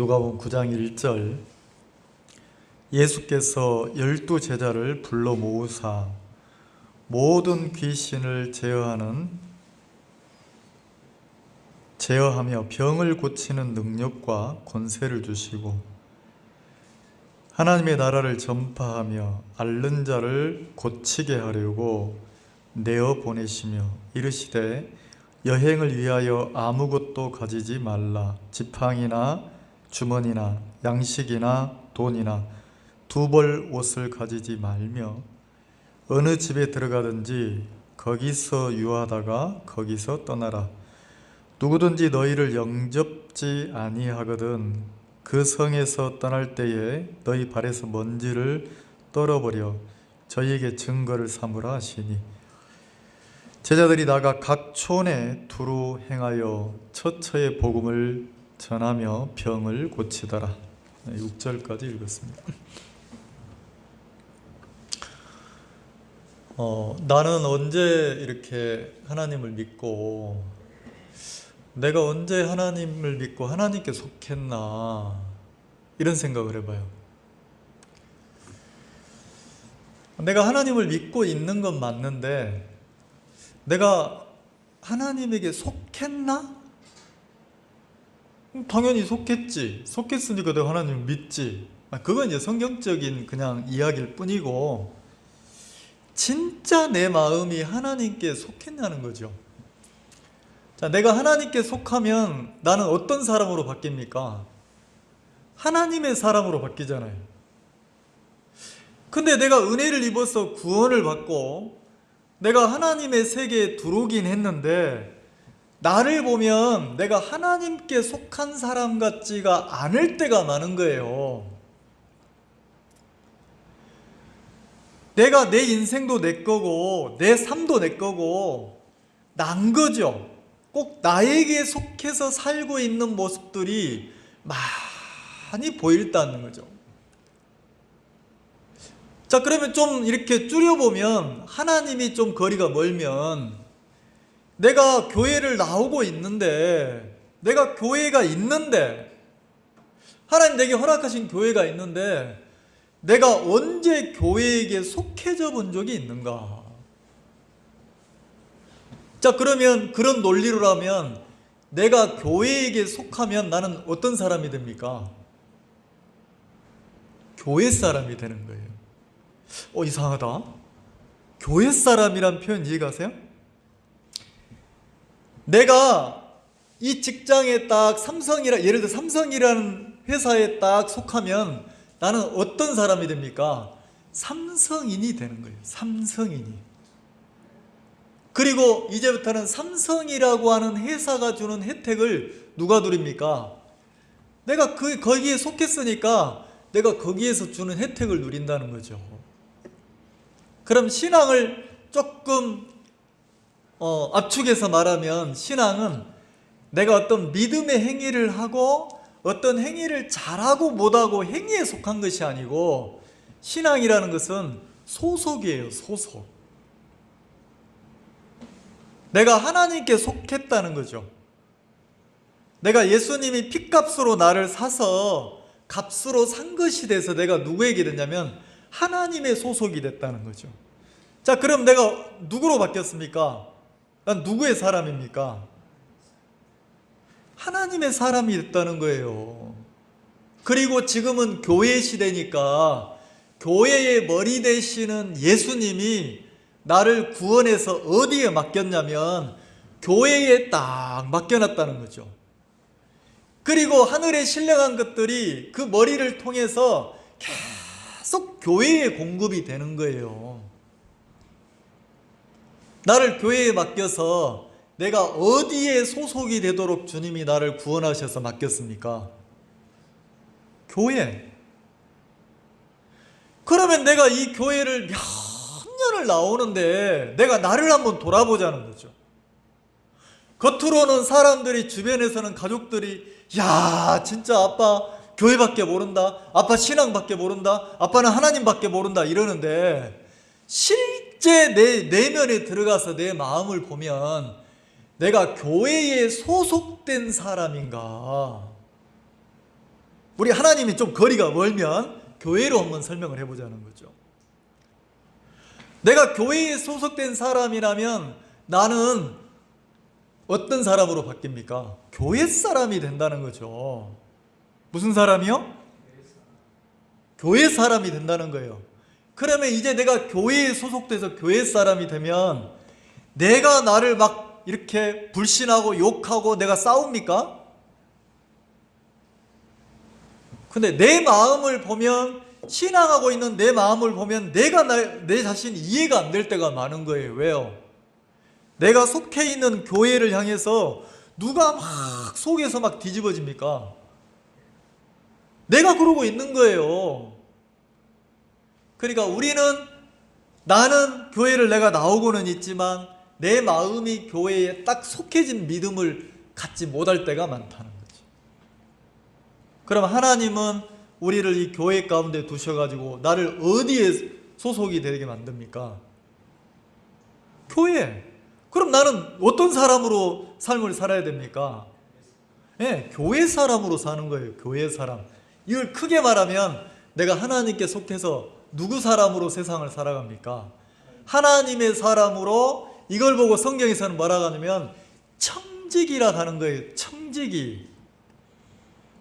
누가복음 9장 1절 예수께서 12제자를 불러 모으사 모든 귀신을 제어하며 병을 고치는 능력과 권세를 주시고 하나님의 나라를 전파하며 앓는 자를 고치게 하려고 내어 보내시며 이르시되 여행을 위하여 아무것도 가지지 말라. 지팡이나 주머니나 양식이나 돈이나 두 벌 옷을 가지지 말며 어느 집에 들어가든지 거기서 유하다가 거기서 떠나라. 누구든지 너희를 영접지 아니하거든 그 성에서 떠날 때에 너희 발에서 먼지를 떨어버려 저희에게 증거를 삼으라 하시니 제자들이 나가 각 촌에 두루 행하여 처처의 복음을 전하며 병을 고치더라. 6절까지 읽었습니다. 나는 언제 이렇게 하나님을 믿고 내가 언제 하나님을 믿고 하나님께 속했나 이런 생각을 해봐요. 내가 하나님을 믿고 있는 건 맞는데 내가 하나님에게 속했나? 당연히 속했지. 속했으니까 내가 하나님을 믿지. 그건 이제 성경적인 그냥 이야기일 뿐이고 진짜 내 마음이 하나님께 속했냐는 거죠. 자, 내가 하나님께 속하면 나는 어떤 사람으로 바뀝니까? 하나님의 사람으로 바뀌잖아요. 근데 내가 은혜를 입어서 구원을 받고 내가 하나님의 세계에 들어오긴 했는데 나를 보면 내가 하나님께 속한 사람 같지가 않을 때가 많은 거예요. 내가 내 인생도 내 거고 내 삶도 내 거고 난 거죠. 꼭 나에게 속해서 살고 있는 모습들이 많이 보인다는 거죠. 자, 그러면 좀 이렇게 줄여보면 하나님이 좀 거리가 멀면 내가 교회를 나오고 있는데 내가 교회가 있는데 하나님 내게 허락하신 교회가 있는데 내가 언제 교회에게 속해져 본 적이 있는가? 자, 그러면 그런 논리로라면 내가 교회에게 속하면 나는 어떤 사람이 됩니까? 교회 사람이 되는 거예요. 이상하다. 교회 사람이란 표현 이해가세요? 내가 이 직장에 딱 예를 들어 삼성이라는 회사에 딱 속하면 나는 어떤 사람이 됩니까? 삼성인이 되는 거예요. 삼성인이. 그리고 이제부터는 삼성이라고 하는 회사가 주는 혜택을 누가 누립니까? 내가 거기에 속했으니까 내가 거기에서 주는 혜택을 누린다는 거죠. 그럼 신앙을 조금 압축해서 말하면 신앙은 내가 어떤 믿음의 행위를 하고 어떤 행위를 잘하고 못하고 행위에 속한 것이 아니고 신앙이라는 것은 소속이에요. 소속. 내가 하나님께 속했다는 거죠. 내가 예수님이 핏값으로 나를 사서 값으로 산 것이 돼서 내가 누구에게 됐냐면 하나님의 소속이 됐다는 거죠. 자, 그럼 내가 누구로 바뀌었습니까? 난 누구의 사람입니까? 하나님의 사람이 됐다는 거예요. 그리고 지금은 교회 시대니까 교회의 머리 되시는 예수님이 나를 구원해서 어디에 맡겼냐면 교회에 딱 맡겨놨다는 거죠. 그리고 하늘에 신령한 것들이 그 머리를 통해서 계속 교회에 공급이 되는 거예요. 나를 교회에 맡겨서 내가 어디에 소속이 되도록 주님이 나를 구원하셔서 맡겼습니까? 교회. 그러면 내가 이 교회를 몇 년을 나오는데 내가 나를 한번 돌아보자는 거죠. 겉으로는 사람들이 주변에서는 가족들이 야 진짜 아빠 교회밖에 모른다, 아빠 신앙밖에 모른다, 아빠는 하나님밖에 모른다 이러는데 실제 내 내면에 들어가서 내 마음을 보면 내가 교회에 소속된 사람인가? 우리 하나님이 좀 거리가 멀면 교회로 한번 설명을 해보자는 거죠. 내가 교회에 소속된 사람이라면 나는 어떤 사람으로 바뀝니까? 교회 사람이 된다는 거죠. 무슨 사람이요? 교회 사람이 된다는 거예요. 그러면 이제 내가 교회에 소속돼서 교회 사람이 되면 내가 나를 막 이렇게 불신하고 욕하고 내가 싸웁니까? 근데 내 마음을 보면, 신앙하고 있는 내 마음을 보면 내가 내 자신이 이해가 안 될 때가 많은 거예요. 왜요? 내가 속해 있는 교회를 향해서 누가 막 속에서 막 뒤집어집니까? 내가 그러고 있는 거예요. 그러니까 나는 교회를 내가 나오고는 있지만 내 마음이 교회에 딱 속해진 믿음을 갖지 못할 때가 많다는 거죠. 그럼 하나님은 우리를 이 교회 가운데 두셔가지고 나를 어디에 소속이 되게 만듭니까? 교회. 그럼 나는 어떤 사람으로 삶을 살아야 됩니까? 네, 교회 사람으로 사는 거예요. 교회 사람. 이걸 크게 말하면 내가 하나님께 속해서 누구 사람으로 세상을 살아갑니까? 하나님의 사람으로. 이걸 보고 성경에서는 뭐라고 하냐면 청지기라 하는 거예요. 청지기.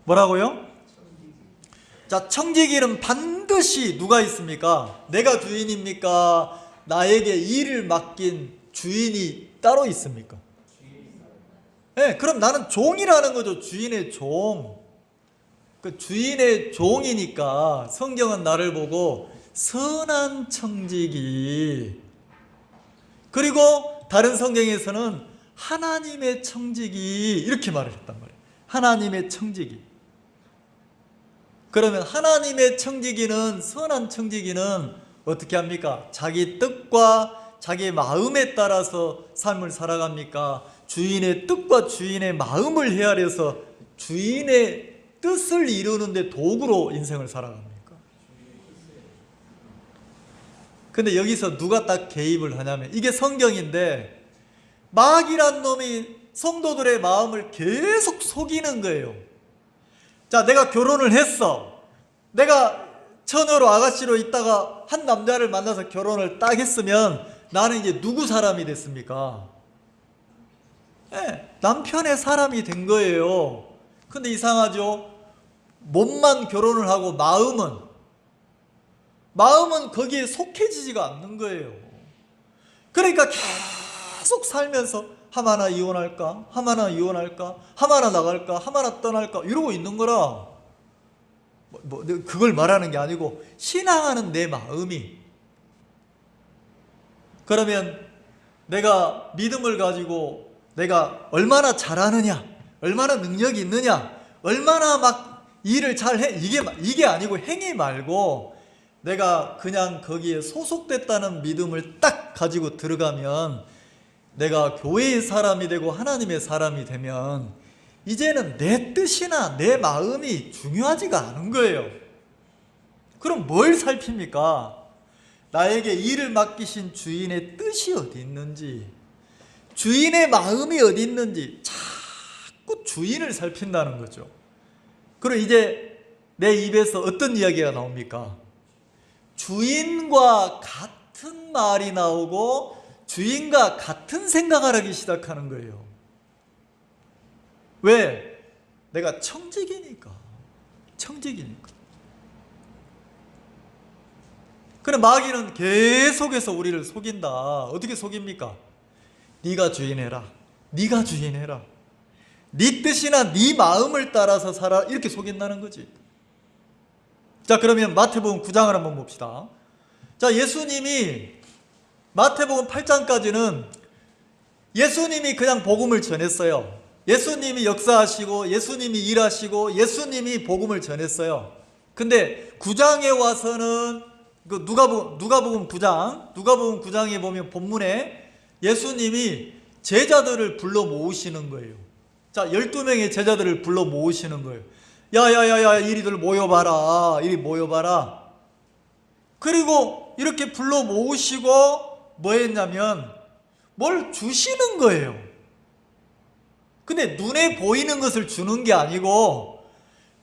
뭐라고요? 자, 청지기는 반드시 누가 있습니까? 내가 주인입니까? 나에게 일을 맡긴 주인이 따로 있습니까? 네, 그럼 나는 종이라는 거죠. 주인의 종. 그 주인의 종이니까 성경은 나를 보고 선한 청지기, 그리고 다른 성경에서는 하나님의 청지기 이렇게 말을 했단 말이에요. 하나님의 청지기. 그러면 하나님의 청지기는, 선한 청지기는 어떻게 합니까? 자기 뜻과 자기 마음에 따라서 삶을 살아갑니까? 주인의 뜻과 주인의 마음을 헤아려서 주인의 뜻을 이루는데 도구로 인생을 살아갑니까? 근데 여기서 누가 딱 개입을 하냐면, 이게 성경인데 마귀란 놈이 성도들의 마음을 계속 속이는 거예요. 자, 내가 결혼을 했어. 내가 처녀로 아가씨로 있다가 한 남자를 만나서 결혼을 딱 했으면 나는 이제 누구 사람이 됐습니까? 네, 남편의 사람이 된 거예요. 근데 이상하죠? 몸만 결혼을 하고 마음은 거기에 속해지지가 않는 거예요. 그러니까 계속 살면서 하마나 이혼할까? 하마나 이혼할까? 하마나 나갈까? 하마나 떠날까? 이러고 있는 거라. 그걸 말하는 게 아니고 신앙하는 내 마음이. 그러면 내가 믿음을 가지고 내가 얼마나 잘하느냐, 얼마나 능력이 있느냐, 얼마나 막 일을 잘해, 이게 아니고 행위 말고 내가 그냥 거기에 소속됐다는 믿음을 딱 가지고 들어가면, 내가 교회의 사람이 되고 하나님의 사람이 되면 이제는 내 뜻이나 내 마음이 중요하지가 않은 거예요. 그럼 뭘 살핍니까? 나에게 일을 맡기신 주인의 뜻이 어디 있는지, 주인의 마음이 어디 있는지 자꾸 주인을 살핀다는 거죠. 그리고 이제 내 입에서 어떤 이야기가 나옵니까? 주인과 같은 말이 나오고 주인과 같은 생각을 하기 시작하는 거예요. 왜? 내가 청지기니까. 그래, 마귀는 계속해서 우리를 속인다. 어떻게 속입니까? 네가 주인해라. 네가 주인해라. 네 뜻이나 네 마음을 따라서 살아. 이렇게 속인다는 거지. 자, 그러면 마태복음 9장을 한번 봅시다. 자, 예수님이 마태복음 8장까지는 예수님이 그냥 복음을 전했어요. 예수님이 역사하시고 예수님이 일하시고 예수님이 복음을 전했어요. 근데 9장에 와서는 그 누가복음 9장에 보면 본문에 예수님이 제자들을 불러 모으시는 거예요. 자, 12명의 제자들을 불러 모으시는 거예요. 야야야야, 이리들 모여봐라. 이리 모여봐라. 그리고 이렇게 불러 모으시고 뭐 했냐면 뭘 주시는 거예요. 근데 눈에 보이는 것을 주는 게 아니고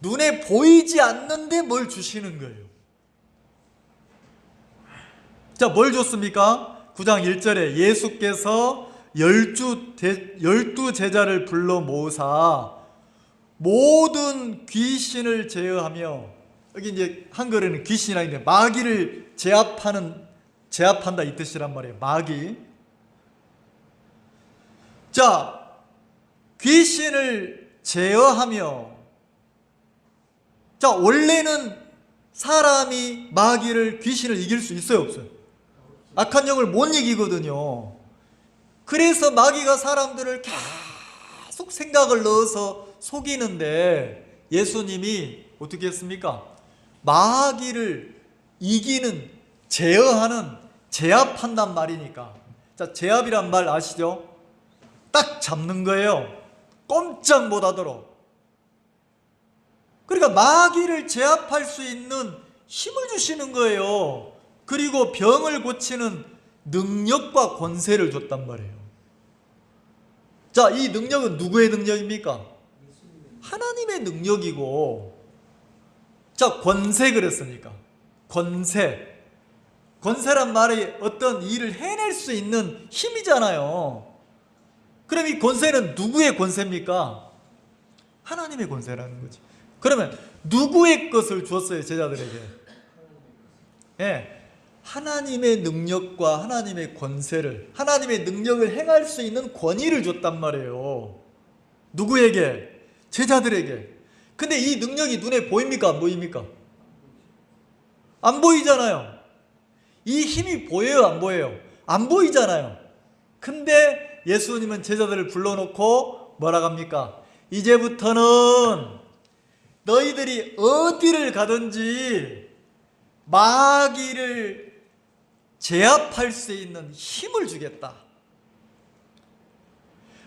눈에 보이지 않는데 뭘 주시는 거예요. 자, 뭘 줬습니까? 9장 1절에 예수께서 열두 제자를 불러 모으사 모든 귀신을 제어하며, 여기 이제 한글에는 귀신이 아닌데 마귀를 제압한다 이 뜻이란 말이에요. 마귀. 자, 귀신을 제어하며, 자, 원래는 사람이 마귀를, 귀신을 이길 수 있어요, 없어요? 악한 영을 못 이기거든요. 그래서 마귀가 사람들을 계속 생각을 넣어서 속이는데 예수님이 어떻게 했습니까? 마귀를 이기는, 제어하는, 제압한단 말이니까. 자, 제압이란 말 아시죠? 딱 잡는 거예요. 꼼짝 못하도록. 그러니까 마귀를 제압할 수 있는 힘을 주시는 거예요. 그리고 병을 고치는 능력과 권세를 줬단 말이에요. 자, 이 능력은 누구의 능력입니까? 하나님의 능력이고, 자, 권세 그랬으니까. 권세란 말이 어떤 일을 해낼 수 있는 힘이잖아요. 그럼 이 권세는 누구의 권세입니까? 하나님의 권세라는 거지. 그러면 누구의 것을 줬어요, 제자들에게? 예, 하나님의 능력과 하나님의 권세를, 하나님의 능력을 행할 수 있는 권위를 줬단 말이에요. 누구에게? 제자들에게. 근데 이 능력이 눈에 보입니까? 안 보입니까? 안 보이잖아요. 이 힘이 보여요? 안 보여요? 안 보이잖아요. 근데 예수님은 제자들을 불러놓고 뭐라고 합니까? 이제부터는 너희들이 어디를 가든지 마귀를 제압할 수 있는 힘을 주겠다.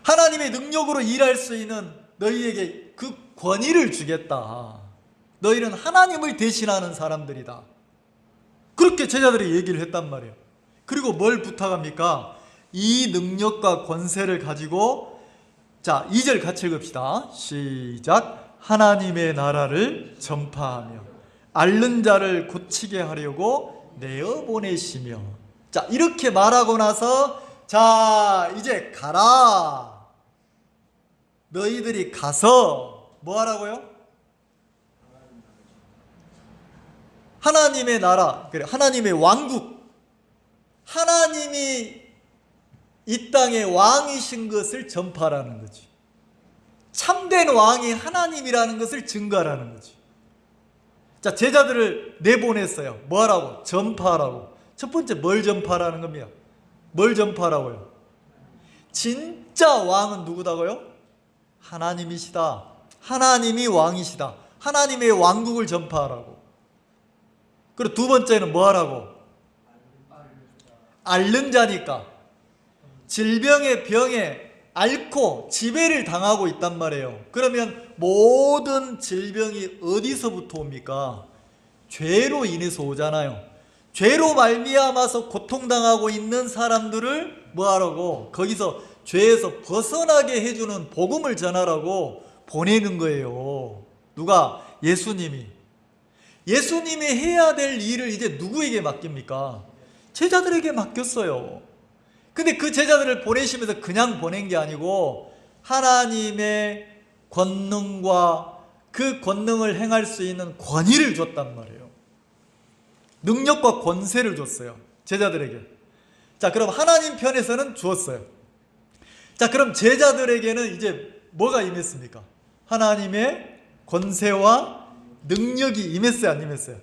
하나님의 능력으로 일할 수 있는 너희에게 그 권위를 주겠다. 너희는 하나님을 대신하는 사람들이다. 그렇게 제자들이 얘기를 했단 말이에요. 그리고 뭘 부탁합니까? 이 능력과 권세를 가지고, 자, 2절 같이 읽읍시다. 시작. 하나님의 나라를 전파하며 앓는 자를 고치게 하려고 내어 보내시며. 자, 이렇게 말하고 나서, 자, 이제 가라. 너희들이 가서 뭐 하라고요? 하나님의 나라, 그래, 하나님의 왕국, 하나님이 이 땅의 왕이신 것을 전파하라는 거지. 참된 왕이 하나님이라는 것을 증거하라는 거지. 자, 제자들을 내보냈어요. 뭐 하라고? 전파하라고. 첫 번째, 뭘 전파하라는 겁니까? 뭘 전파하라고요? 진짜 왕은 누구다고요? 하나님이시다. 하나님이 왕이시다. 하나님의 왕국을 전파하라고. 그리고 두 번째는 뭐 하라고? 앓는 자니까. 질병의 병에 앓고 지배를 당하고 있단 말이에요. 그러면 모든 질병이 어디서부터 옵니까? 죄로 인해서 오잖아요. 죄로 말미암아서 고통당하고 있는 사람들을 뭐 하라고? 거기서 죄에서 벗어나게 해주는 복음을 전하라고 보내는 거예요. 누가? 예수님이. 예수님이 해야 될 일을 이제 누구에게 맡깁니까? 제자들에게 맡겼어요. 근데 그 제자들을 보내시면서 그냥 보낸 게 아니고 하나님의 권능과 그 권능을 행할 수 있는 권위를 줬단 말이에요. 능력과 권세를 줬어요, 제자들에게. 자, 그럼 하나님 편에서는 주었어요. 자, 그럼 제자들에게는 이제 뭐가 임했습니까? 하나님의 권세와 능력이 임했어요, 안 임했어요?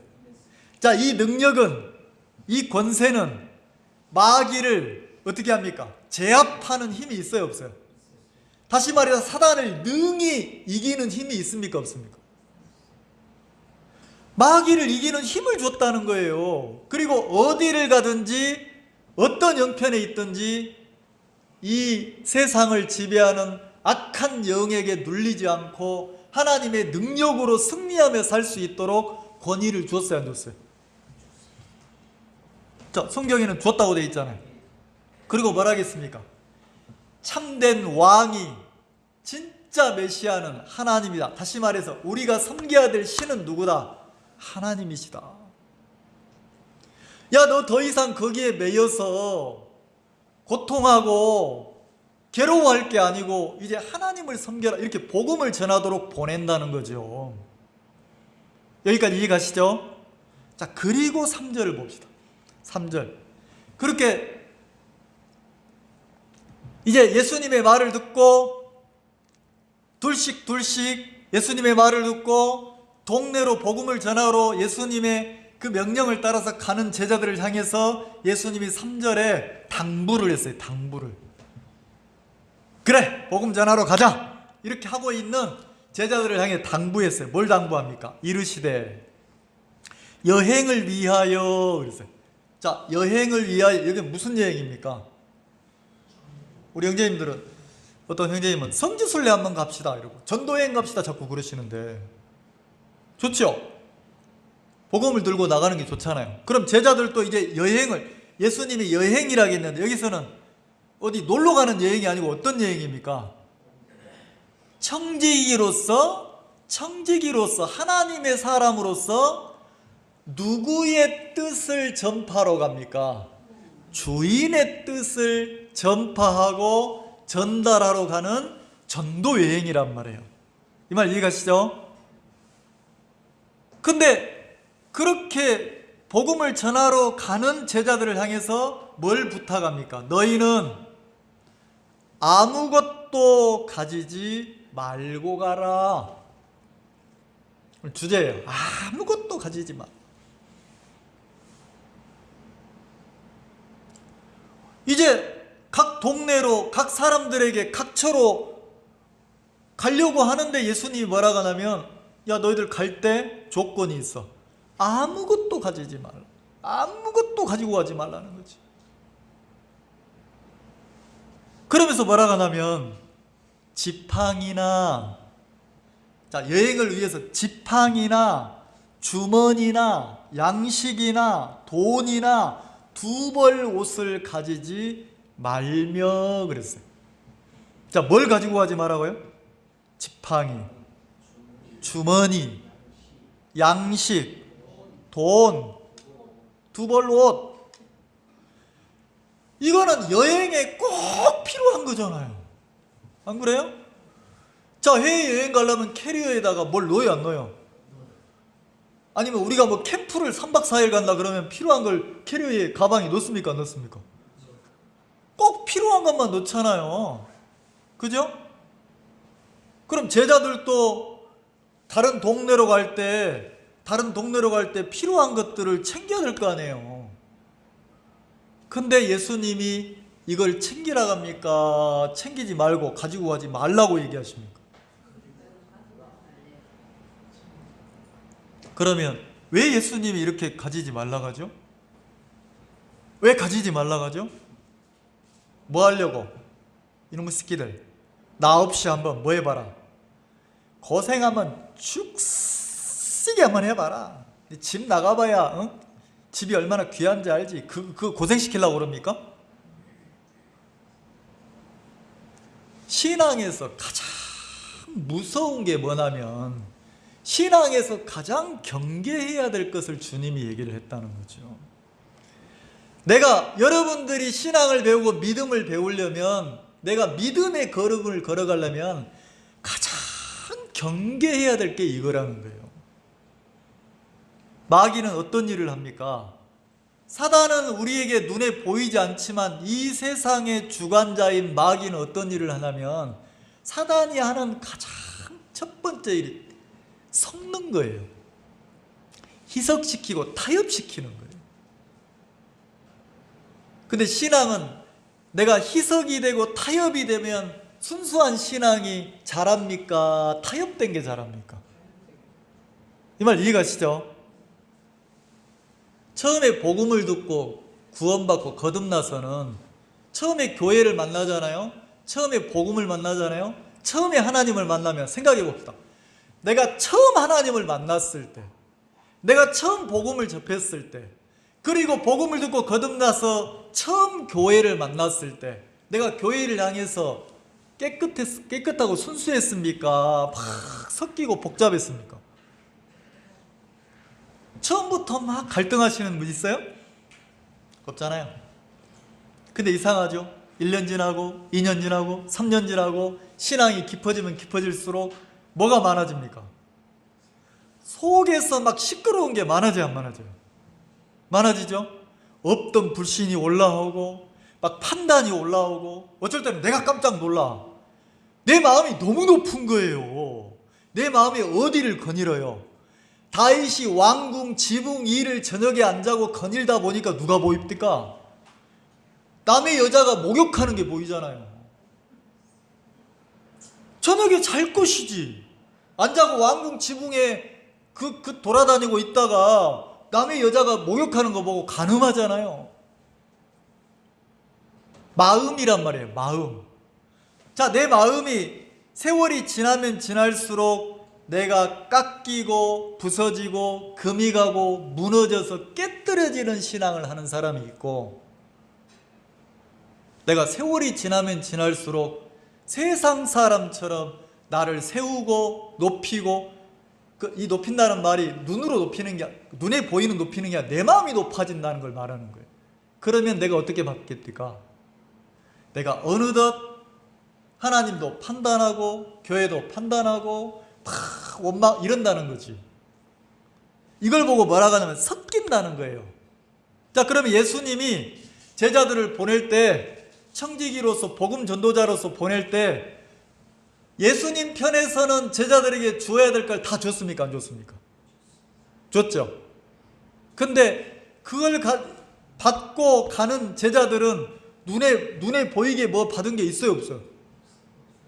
자, 이 능력은, 이 권세는 마귀를 어떻게 합니까? 제압하는 힘이 있어요, 없어요? 다시 말해서 사단을 능히 이기는 힘이 있습니까, 없습니까? 마귀를 이기는 힘을 줬다는 거예요. 그리고 어디를 가든지 어떤 형편에 있든지 이 세상을 지배하는 악한 영에게 눌리지 않고 하나님의 능력으로 승리하며 살 수 있도록 권위를 줬어요, 안 줬어요? 자, 성경에는 줬다고 되어 있잖아요. 그리고 뭐라 하겠습니까? 참된 왕이, 진짜 진짜 메시아는 하나님이다. 다시 말해서 우리가 섬겨야 될 신은 누구다? 하나님이시다. 야, 너 더 이상 거기에 매여서 고통하고 괴로워할 게 아니고 이제 하나님을 섬겨라. 이렇게 복음을 전하도록 보낸다는 거죠. 여기까지 이해가시죠? 자, 그리고 3절을 봅시다. 3절. 그렇게 이제 예수님의 말을 듣고 둘씩 예수님의 말을 듣고 동네로 복음을 전하러 예수님의 그 명령을 따라서 가는 제자들을 향해서 예수님이 3절에 당부를 했어요. 당부를. 그래, 복음 전하러 가자. 이렇게 하고 있는 제자들을 향해 당부했어요. 뭘 당부합니까? 이르시되 여행을 위하여 그랬어요. 자, 여행을 위하여, 이게 무슨 여행입니까? 우리 형제님들은, 어떤 형제님은 성지순례 한번 갑시다 이러고 전도여행 갑시다 자꾸 그러시는데, 좋죠? 복음을 들고 나가는 게 좋잖아요. 그럼 제자들도 이제 여행을, 예수님이 여행이라고 했는데 여기서는 어디 놀러 가는 여행이 아니고 어떤 여행입니까? 청지기로서 하나님의 사람으로서 누구의 뜻을 전파하러 갑니까? 주인의 뜻을 전파하고 전달하러 가는 전도 여행이란 말이에요. 이 말 이해가시죠? 근데 그렇게 복음을 전하러 가는 제자들을 향해서 뭘 부탁합니까? 너희는 아무것도 가지지 말고 가라. 주제예요. 아무것도 가지지 마. 이제 각 동네로, 각 사람들에게 각처로 가려고 하는데 예수님이 뭐라고 하냐면, 야, 너희들 갈 때 조건이 있어. 아무것도 가지지 말라. 아무것도 가지고 가지 말라는 거지. 그러면서 뭐라고 하냐면 지팡이나, 자, 여행을 위해서 지팡이나 주머니나 양식이나 돈이나 두 벌 옷을 가지지 말며 그랬어요. 자, 뭘 가지고 가지 말라고요? 지팡이, 주머니, 양식, 돈, 두 벌 옷. 이거는 여행에 꼭 필요한 거잖아요. 안 그래요? 자, 해외여행 가려면 캐리어에다가 뭘 넣어요, 안 넣어요? 아니면 우리가 뭐 캠프를 3박 4일 간다 그러면 필요한 걸 캐리어에 가방에 넣습니까, 안 넣습니까? 꼭 필요한 것만 넣잖아요. 그죠? 그럼 제자들도 다른 동네로 갈 때 필요한 것들을 챙겨야 될 거 아니에요. 근데 예수님이 이걸 챙기라고 합니까? 챙기지 말고 가지고 가지 말라고 얘기하십니까? 그러면 왜 예수님이 이렇게 가지지 말라고 하죠? 왜 가지지 말라고 하죠? 뭐 하려고? 이놈의 새끼들, 나 없이 한번 뭐 해봐라. 고생 한번 죽쓰게 한번 해봐라. 집 나가봐야 응? 집이 얼마나 귀한지 알지. 그 고생시키려고 그럽니까? 신앙에서 가장 무서운 게 뭐냐면, 신앙에서 가장 경계해야 될 것을 주님이 얘기를 했다는 거죠. 내가, 여러분들이 신앙을 배우고 믿음을 배우려면, 내가 믿음의 걸음을 걸어가려면 가장 경계해야 될 게 이거라는 거예요. 마귀는 어떤 일을 합니까? 사단은 우리에게 눈에 보이지 않지만 이 세상의 주관자인 마귀는 어떤 일을 하냐면, 사단이 하는 가장 첫 번째 일이 섞는 거예요. 희석시키고 타협시키는 거예요. 근데 신앙은 내가 희석이 되고 타협이 되면 순수한 신앙이 자랍니까? 타협된 게 자랍니까? 이 말 이해가시죠? 처음에 복음을 듣고 구원받고 거듭나서는 처음에 교회를 만나잖아요. 처음에 복음을 만나잖아요. 처음에 하나님을 만나면 생각해 봅시다. 내가 처음 하나님을 만났을 때, 내가 처음 복음을 접했을 때, 그리고 복음을 듣고 거듭나서 처음 교회를 만났을 때, 내가 교회를 향해서 깨끗하고 순수했습니까? 막 섞이고 복잡했습니까? 처음부터 막 갈등하시는 분 있어요? 없잖아요. 근데 이상하죠? 1년 지나고 2년 지나고 3년 지나고 신앙이 깊어지면 깊어질수록 뭐가 많아집니까? 속에서 막 시끄러운 게 많아져요, 안 많아져요? 많아지죠? 없던 불신이 올라오고 막 판단이 올라오고 어쩔 때는 내가 깜짝 놀라. 내 마음이 너무 높은 거예요. 내 마음이 어디를 거닐어요? 다윗이 왕궁 지붕 위를 저녁에 안 자고 거닐다 보니까 누가 보입니까? 남의 여자가 목욕하는 게 보이잖아요. 저녁에 잘 것이지. 안 자고 왕궁 지붕에 돌아다니고 있다가 남의 여자가 목욕하는 거 보고 간음하잖아요. 마음이란 말이에요, 마음. 자, 내 마음이 세월이 지나면 지날수록 내가 깎이고 부서지고 금이 가고 무너져서 깨뜨려지는 신앙을 하는 사람이 있고, 내가 세월이 지나면 지날수록 세상 사람처럼 나를 세우고 높이고, 이 높인다는 말이 눈으로 높이는 게, 눈에 보이는 높이는 게 아니라 내 마음이 높아진다는 걸 말하는 거예요. 그러면 내가 어떻게 바뀌겠습니까? 내가 어느덧 하나님도 판단하고 교회도 판단하고 막 원망 이런다는 거지. 이걸 보고 뭐라고 하냐면 섞인다는 거예요. 자, 그러면 예수님이 제자들을 보낼 때, 청지기로서 복음 전도자로서 보낼 때 예수님 편에서는 제자들에게 주어야 될 걸 다 줬습니까? 안 줬습니까? 줬죠. 근데 그걸 받고 가는 제자들은 눈에 보이게 뭐 받은 게 있어요, 없어요?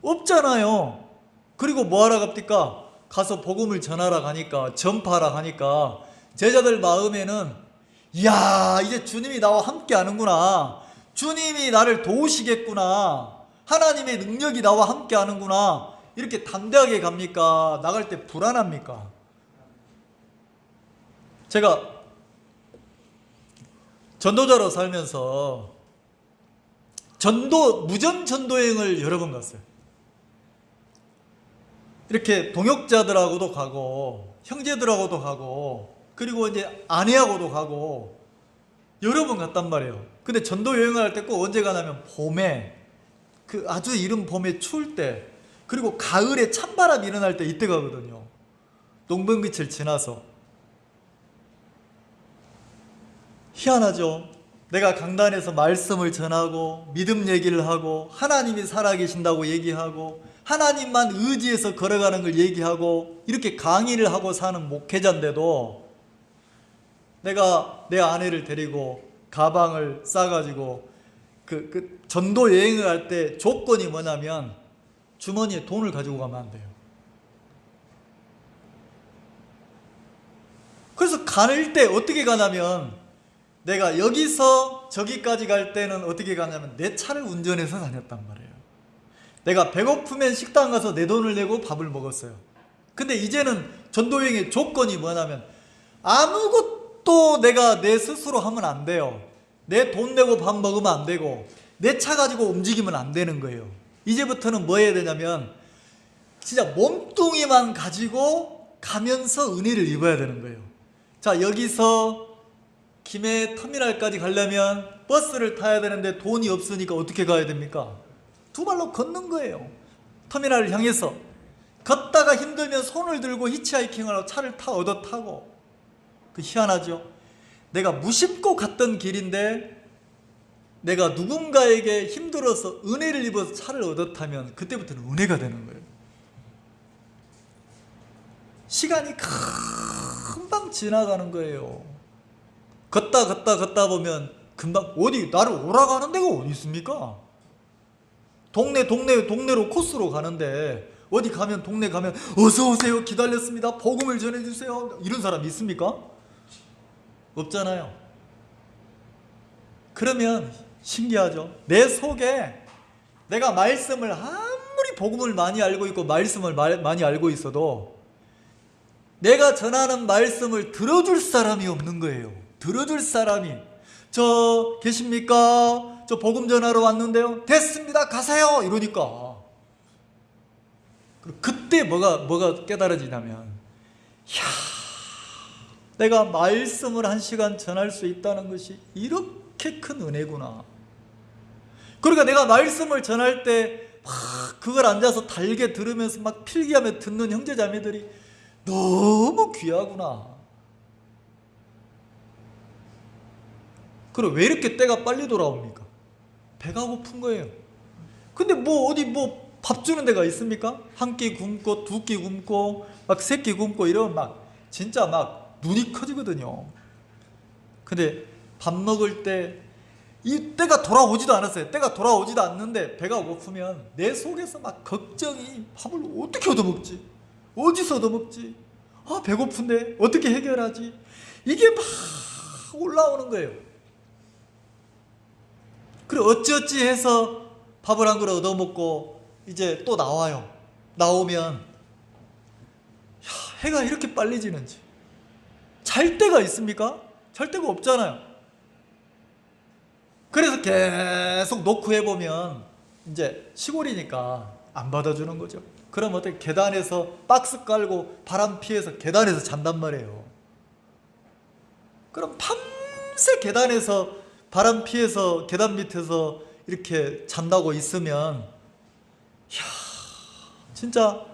없잖아요. 그리고 뭐 하러 갑니까? 가서 복음을 전하러 가니까, 전파하러 가니까 제자들 마음에는, 이야, 이제 주님이 나와 함께 하는구나, 주님이 나를 도우시겠구나, 하나님의 능력이 나와 함께 하는구나, 이렇게 담대하게 갑니까? 나갈 때 불안합니까? 제가 전도자로 살면서 무전 전도여행을 여러 번 갔어요. 이렇게 동역자들하고도 가고 형제들하고도 가고 그리고 이제 아내하고도 가고 여러 번 갔단 말이에요. 근데 전도 여행을 할 때 꼭 언제 가냐면 봄에, 그 아주 이른 봄에 추울 때, 그리고 가을에 찬바람이 일어날 때 이때 가거든요. 농번기철 지나서. 희한하죠. 내가 강단에서 말씀을 전하고 믿음 얘기를 하고 하나님이 살아계신다고 얘기하고 하나님만 의지해서 걸어가는 걸 얘기하고 이렇게 강의를 하고 사는 목회자인데도 내가 내 아내를 데리고 가방을 싸가지고 그 전도 여행을 할 때 조건이 뭐냐면 주머니에 돈을 가지고 가면 안 돼요. 그래서 갈 때 어떻게 가냐면, 내가 여기서 저기까지 갈 때는 어떻게 가냐면 내 차를 운전해서 다녔단 말이에요. 내가 배고프면 식당 가서 내 돈을 내고 밥을 먹었어요. 근데 이제는 전도여행의 조건이 뭐냐면 아무것도 내가 내 스스로 하면 안 돼요. 내 돈 내고 밥 먹으면 안 되고 내 차 가지고 움직이면 안 되는 거예요. 이제부터는 뭐 해야 되냐면 진짜 몸뚱이만 가지고 가면서 은혜를 입어야 되는 거예요. 자, 여기서 김해 터미널까지 가려면 버스를 타야 되는데 돈이 없으니까 어떻게 가야 됩니까? 두 발로 걷는 거예요. 터미널을 향해서. 걷다가 힘들면 손을 들고 히치하이킹을 차를 얻어 타고. 그 희한하죠? 내가 무심코 갔던 길인데 내가 누군가에게 힘들어서 은혜를 입어서 차를 얻어 타면 그때부터는 은혜가 되는 거예요. 시간이 금방 지나가는 거예요. 걷다 보면 금방, 어디 나를 오라고 하는 데가 어디 있습니까? 동네로 코스로 가는데 어디 가면, 동네 가면 어서 오세요, 기다렸습니다, 복음을 전해주세요, 이런 사람 있습니까? 없잖아요. 그러면 신기하죠? 내 속에 내가 말씀을 아무리 복음을 많이 알고 있고 말씀을 많이 알고 있어도 내가 전하는 말씀을 들어줄 사람이 없는 거예요. 들어줄 사람이. 저 계십니까? 저 복음 전하러 왔는데요. 됐습니다, 가세요, 이러니까 그때 뭐가 깨달아지냐면, 이야, 내가 말씀을 1시간 전할 수 있다는 것이 이렇게 큰 은혜구나. 그러니까 내가 말씀을 전할 때 막 그걸 앉아서 달게 들으면서 막 필기하며 듣는 형제자매들이 너무 귀하구나. 그럼 왜 이렇게 때가 빨리 돌아옵니까? 배가 고픈 거예요. 근데 어디 밥 주는 데가 있습니까? 한 끼 굶고 두 끼 굶고 막 세 끼 굶고 이러면 막 진짜 막 눈이 커지거든요. 근데 밥 먹을 때 이 때가 돌아오지도 않았어요. 때가 돌아오지도 않는데 배가 고프면 내 속에서 막 걱정이, 밥을 어떻게 얻어먹지? 어디서 얻어먹지? 배고픈데 어떻게 해결하지? 이게 막 올라오는 거예요. 그래 어찌어찌 해서 밥을 한 그릇 얻어먹고 이제 또 나와요. 나오면 해가 이렇게 빨리 지는지. 잘 때가 있습니까? 잘 때가 없잖아요. 그래서 계속 노크해보면 이제 시골이니까 안 받아주는 거죠. 그럼 어떻게 계단에서 박스 깔고 바람 피해서 계단에서 잔단 말이에요. 그럼 밤새 계단에서 바람 피해서 계단 밑에서 이렇게 잔다고 있으면, 이야, 진짜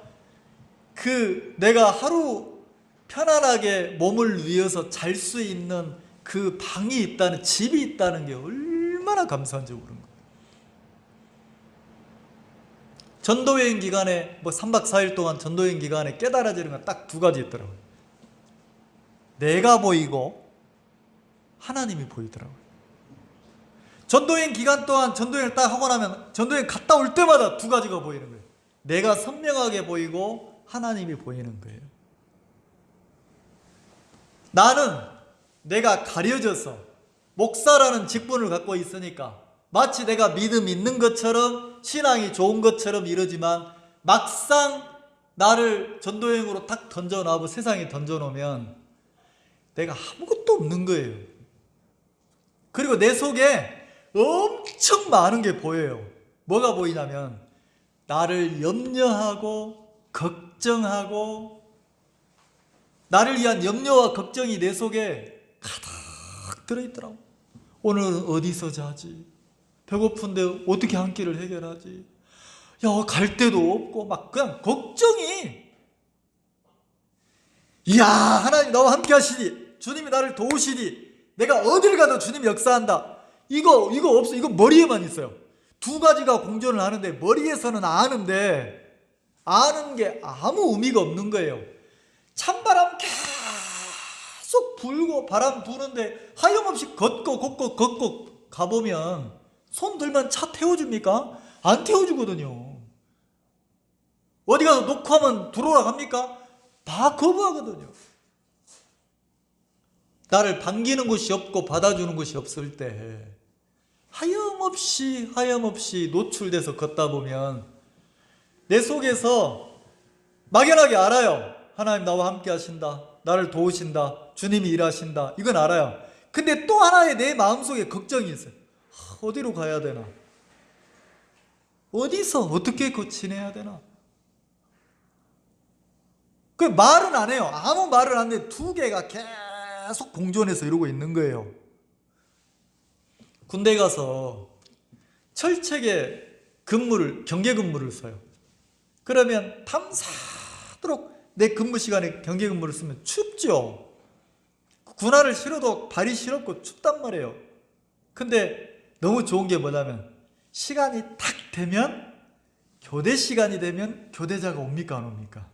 내가 하루 편안하게 몸을 누워서 잘 수 있는 그 방이 있다는, 집이 있다는 게 얼마나 감사한지 모르는 거예요. 전도여행 기간에 3박 4일 동안 전도여행 기간에 깨달아지는 건 딱 2가지 있더라고요. 내가 보이고 하나님이 보이더라고요. 전도여행 기간 동안 전도여행을 딱 하고 나면 전도여행 갔다 올 때마다 2가지가 보이는 거예요. 내가 선명하게 보이고 하나님이 보이는 거예요. 나는 내가 가려져서 목사라는 직분을 갖고 있으니까 마치 내가 믿음 있는 것처럼 신앙이 좋은 것처럼 이러지만 막상 나를 전도여행으로 딱 던져놔고 세상에 던져놓으면 내가 아무것도 없는 거예요. 그리고 내 속에 엄청 많은 게 보여요. 뭐가 보이냐면 나를 염려하고 걱정하고, 나를 위한 염려와 걱정이 내 속에 가득 들어있더라고. 오늘은 어디서 자지? 배고픈데 어떻게 한 끼를 해결하지? 갈 데도 없고 막 그냥 걱정이. 이야, 하나님 나와 함께 하시니, 주님이 나를 도우시니, 내가 어딜 가도 주님이 역사한다. 이거 없어. 이거 머리에만 있어요. 2가지가 공존을 하는데 머리에서는 아는데 아는 게 아무 의미가 없는 거예요. 찬바람 계속 불고 바람 부는데 하염없이 걷고 가보면 손 들면 차 태워줍니까? 안 태워주거든요. 어디 가서 녹화하면 들어오라 합니까? 다 거부하거든요. 나를 반기는 곳이 없고 받아주는 곳이 없을 때 하염없이 노출돼서 걷다 보면 내 속에서 막연하게 알아요. 하나님 나와 함께 하신다. 나를 도우신다. 주님이 일하신다. 이건 알아요. 근데 또 하나의 내 마음속에 걱정이 있어요. 어디로 가야 되나? 어디서 어떻게 지내야 되나? 그 말은 안 해요. 아무 말을 안 해. 2개가 계속 공존해서 이러고 있는 거예요. 군대 가서 철책에 경계 근무를 써요. 그러면 밤새도록 내 근무 시간에 경계 근무를 쓰면 춥죠. 군화를 실어도 발이 시렵고 춥단 말이에요. 근데 너무 좋은 게 뭐냐면 시간이 딱 되면, 교대 시간이 되면 교대자가 옵니까 안 옵니까?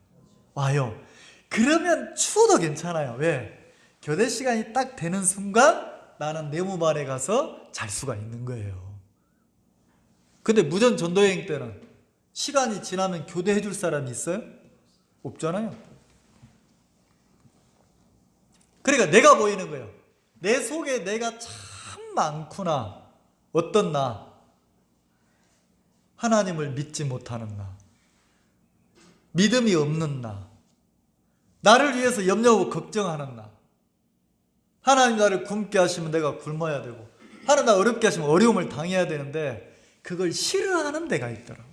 와요. 그러면 추워도 괜찮아요. 왜? 교대 시간이 딱 되는 순간 나는 내무반에 가서 잘 수가 있는 거예요. 근데 무전 전도여행 때는 시간이 지나면 교대해 줄 사람이 있어요? 없잖아요. 그러니까 내가 보이는 거예요. 내 속에 내가 참 많구나. 어떤 나? 하나님을 믿지 못하는 나, 믿음이 없는 나, 나를 위해서 염려하고 걱정하는 나. 하나님 나를 굶게 하시면 내가 굶어야 되고, 하나님 나 어렵게 하시면 어려움을 당해야 되는데 그걸 싫어하는 데가 있더라고.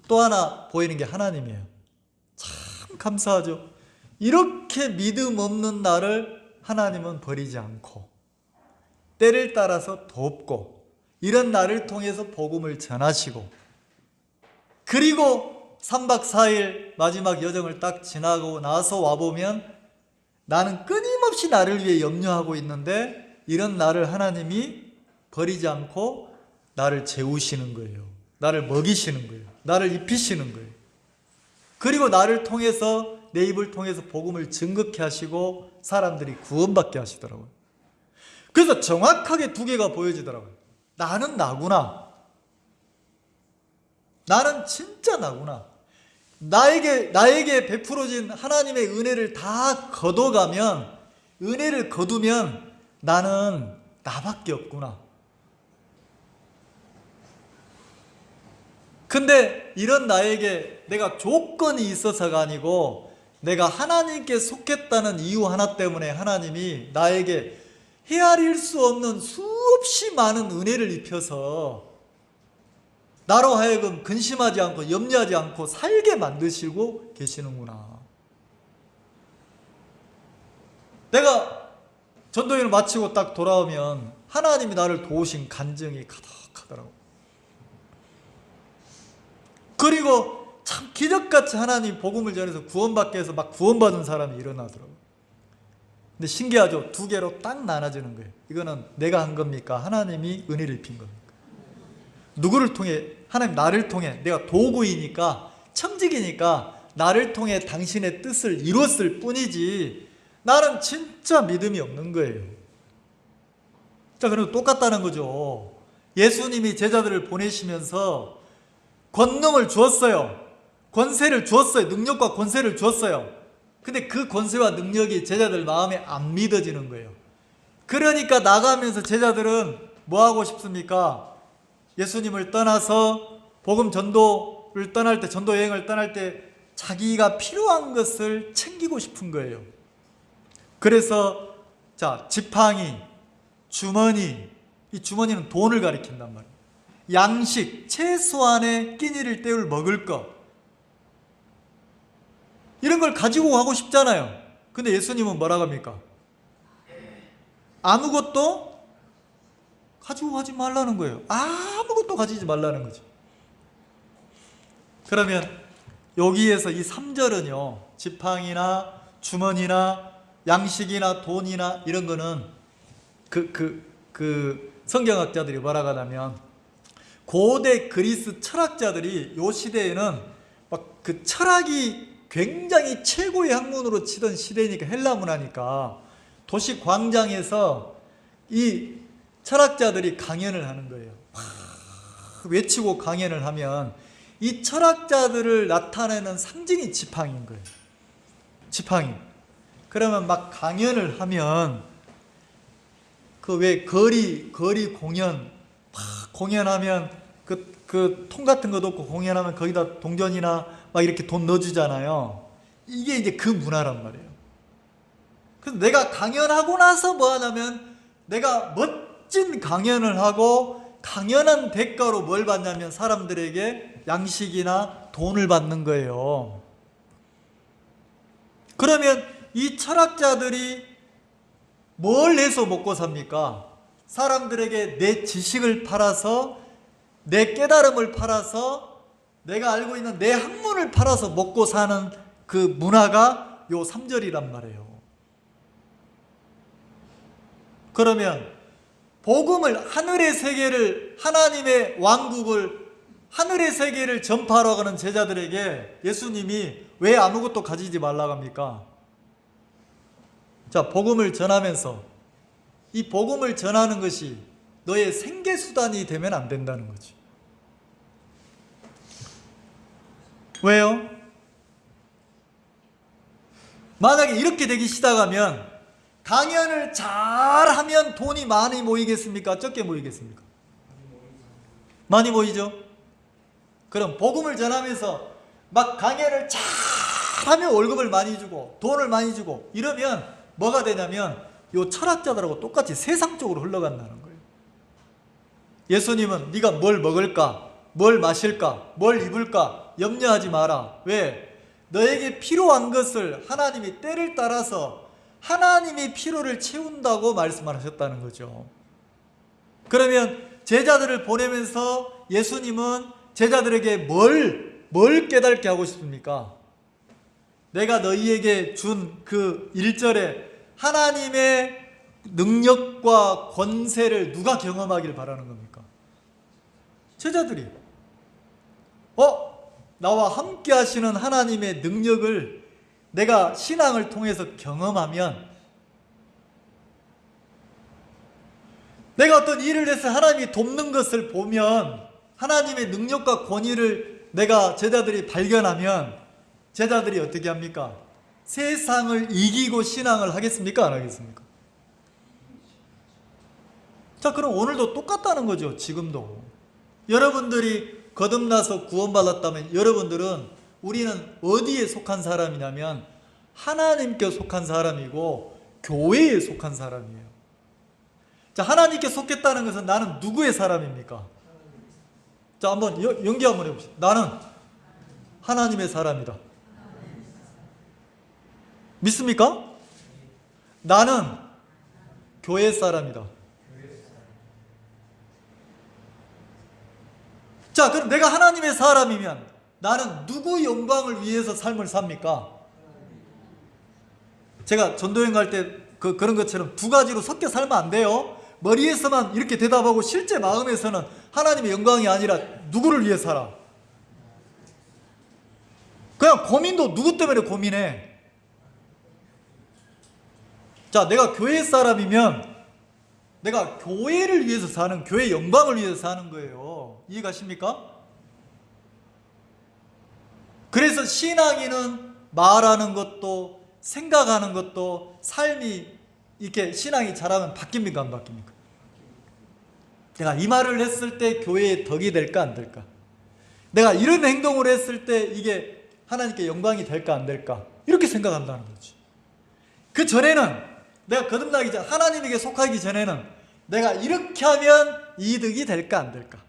또 하나 보이는 게 하나님이에요. 참 감사하죠. 이렇게 믿음 없는 나를 하나님은 버리지 않고 때를 따라서 돕고 이런 나를 통해서 복음을 전하시고, 그리고 3박 4일 마지막 여정을 딱 지나고 나서 와보면 나는 끊임없이 나를 위해 염려하고 있는데 이런 나를 하나님이 버리지 않고 나를 재우시는 거예요. 나를 먹이시는 거예요. 나를 입히시는 거예요. 그리고 나를 통해서, 내 입을 통해서 복음을 증거케 하시고 사람들이 구원받게 하시더라고요. 그래서 정확하게 두 개가 보여지더라고요. 나는 나구나. 나는 진짜 나구나. 나에게 베풀어진 하나님의 은혜를 다 거둬가면, 은혜를 거두면 나는 나밖에 없구나. 근데 이런 나에게 내가 조건이 있어서가 아니고 내가 하나님께 속했다는 이유 하나 때문에 하나님이 나에게 헤아릴 수 없는 수없이 많은 은혜를 입혀서 나로 하여금 근심하지 않고 염려하지 않고 살게 만드시고 계시는구나. 내가 전도회를 마치고 딱 돌아오면 하나님이 나를 도우신 간증이 가득하더라고. 그리고 참 기적같이 하나님 복음을 전해서 구원받게 해서 막 구원받은 사람이 일어나더라고. 근데 신기하죠? 두 개로 딱 나눠지는 거예요. 이거는 내가 한 겁니까? 하나님이 은혜를 입힌 겁니까? 누구를 통해? 하나님 나를 통해. 내가 도구이니까, 청직이니까 나를 통해 당신의 뜻을 이뤘을 뿐이지 나는 진짜 믿음이 없는 거예요. 자, 그리고 똑같다는 거죠. 예수님이 제자들을 보내시면서 권능을 주었어요. 권세를 주었어요. 능력과 권세를 주었어요. 근데 그 권세와 능력이 제자들 마음에 안 믿어지는 거예요. 그러니까 나가면서 제자들은 뭐 하고 싶습니까? 예수님을 떠나서 복음 전도를 떠날 때, 전도 여행을 떠날 때 자기가 필요한 것을 챙기고 싶은 거예요. 그래서 자, 지팡이, 주머니, 이 주머니는 돈을 가리킨단 말이에요. 양식, 최소한의 끼니를 때울 먹을 것, 이런 걸 가지고 가고 싶잖아요. 근데 예수님은 뭐라고 합니까? 아무것도 가지고 가지 말라는 거예요. 아무것도 가지지 말라는 거죠. 그러면 여기에서 이 3절은요, 지팡이나 주머니나 양식이나 돈이나 이런 거는 성경학자들이 뭐라고 하냐면, 고대 그리스 철학자들이 요 시대에는 막 그 철학이 굉장히 최고의 학문으로 치던 시대니까, 헬라 문화니까 도시 광장에서 이 철학자들이 강연을 하는 거예요. 외치고 강연을 하면 이 철학자들을 나타내는 상징이 지팡이인 거예요. 지팡이. 그러면 막 강연을 하면 그 왜 거리 공연 막 공연하면 그 통 같은 거 넣고 공연하면 거기다 동전이나 막 이렇게 돈 넣어주잖아요. 이게 이제 그 문화란 말이에요. 그래서 내가 강연하고 나서 뭐 하냐면, 내가 멋진 강연을 하고 강연한 대가로 뭘 받냐면 사람들에게 양식이나 돈을 받는 거예요. 그러면 이 철학자들이 뭘 해서 먹고 삽니까? 사람들에게 내 지식을 팔아서, 내 깨달음을 팔아서, 내가 알고 있는 내 학문을 팔아서 먹고 사는 그 문화가 요 3절이란 말이에요. 그러면 복음을, 하늘의 세계를, 하나님의 왕국을, 하늘의 세계를 전파하러 가는 제자들에게 예수님이 왜 아무것도 가지지 말라고 합니까? 자, 복음을 전하면서 이 복음을 전하는 것이 너의 생계수단이 되면 안 된다는 거지. 왜요? 만약에 이렇게 되기 시작하면, 강연을 잘하면 돈이 많이 모이겠습니까? 적게 모이겠습니까? 많이 모이죠? 그럼 복음을 전하면서 막 강연을 잘하면 월급을 많이 주고 돈을 많이 주고 이러면 뭐가 되냐면 요 철학자들하고 똑같이 세상적으로 흘러간다는 거예요. 예수님은 네가 뭘 먹을까? 뭘 마실까? 뭘 입을까? 염려하지 마라. 왜? 너에게 필요한 것을 하나님이 때를 따라서 하나님이 필요를 채운다고 말씀을 하셨다는 거죠. 그러면 제자들을 보내면서 예수님은 제자들에게 뭘 깨닫게 하고 싶습니까? 내가 너희에게 준 그 1절에 하나님의 능력과 권세를 누가 경험하길 바라는 겁니까? 제자들이. 나와 함께 하시는 하나님의 능력을 내가 신앙을 통해서 경험하면, 내가 어떤 일을 해서 하나님이 돕는 것을 보면, 하나님의 능력과 권위를 내가 제자들이 발견하면 제자들이 어떻게 합니까? 세상을 이기고 신앙을 하겠습니까? 안 하겠습니까? 자, 그럼 오늘도 똑같다는 거죠. 지금도. 여러분들이 거듭나서 구원받았다면 여러분들은, 우리는 어디에 속한 사람이냐면 하나님께 속한 사람이고 교회에 속한 사람이에요. 자, 하나님께 속했다는 것은 나는 누구의 사람입니까? 자, 한번 연기 한번 해봅시다. 나는 하나님의 사람이다. 믿습니까? 나는 교회 사람이다. 자, 그럼 내가 하나님의 사람이면 나는 누구 영광을 위해서 삶을 삽니까? 제가 전도여행 갈 때 그런 것처럼 두 가지로 섞여 살면 안 돼요. 머리에서만 이렇게 대답하고 실제 마음에서는 하나님의 영광이 아니라 누구를 위해 살아? 그냥 고민도 누구 때문에 고민해? 자, 내가 교회 사람이면 내가 교회를 위해서 사는, 교회 영광을 위해서 사는 거예요. 이해가십니까? 그래서 신앙인은 말하는 것도 생각하는 것도 삶이 이렇게 신앙이 자라면 바뀝니까? 안 바뀝니까? 내가 이 말을 했을 때 교회의 덕이 될까? 안 될까? 내가 이런 행동을 했을 때 이게 하나님께 영광이 될까? 안 될까? 이렇게 생각한다는 거지. 그 전에는, 내가 거듭나기 전, 하나님에게 속하기 전에는 내가 이렇게 하면 이득이 될까? 안 될까?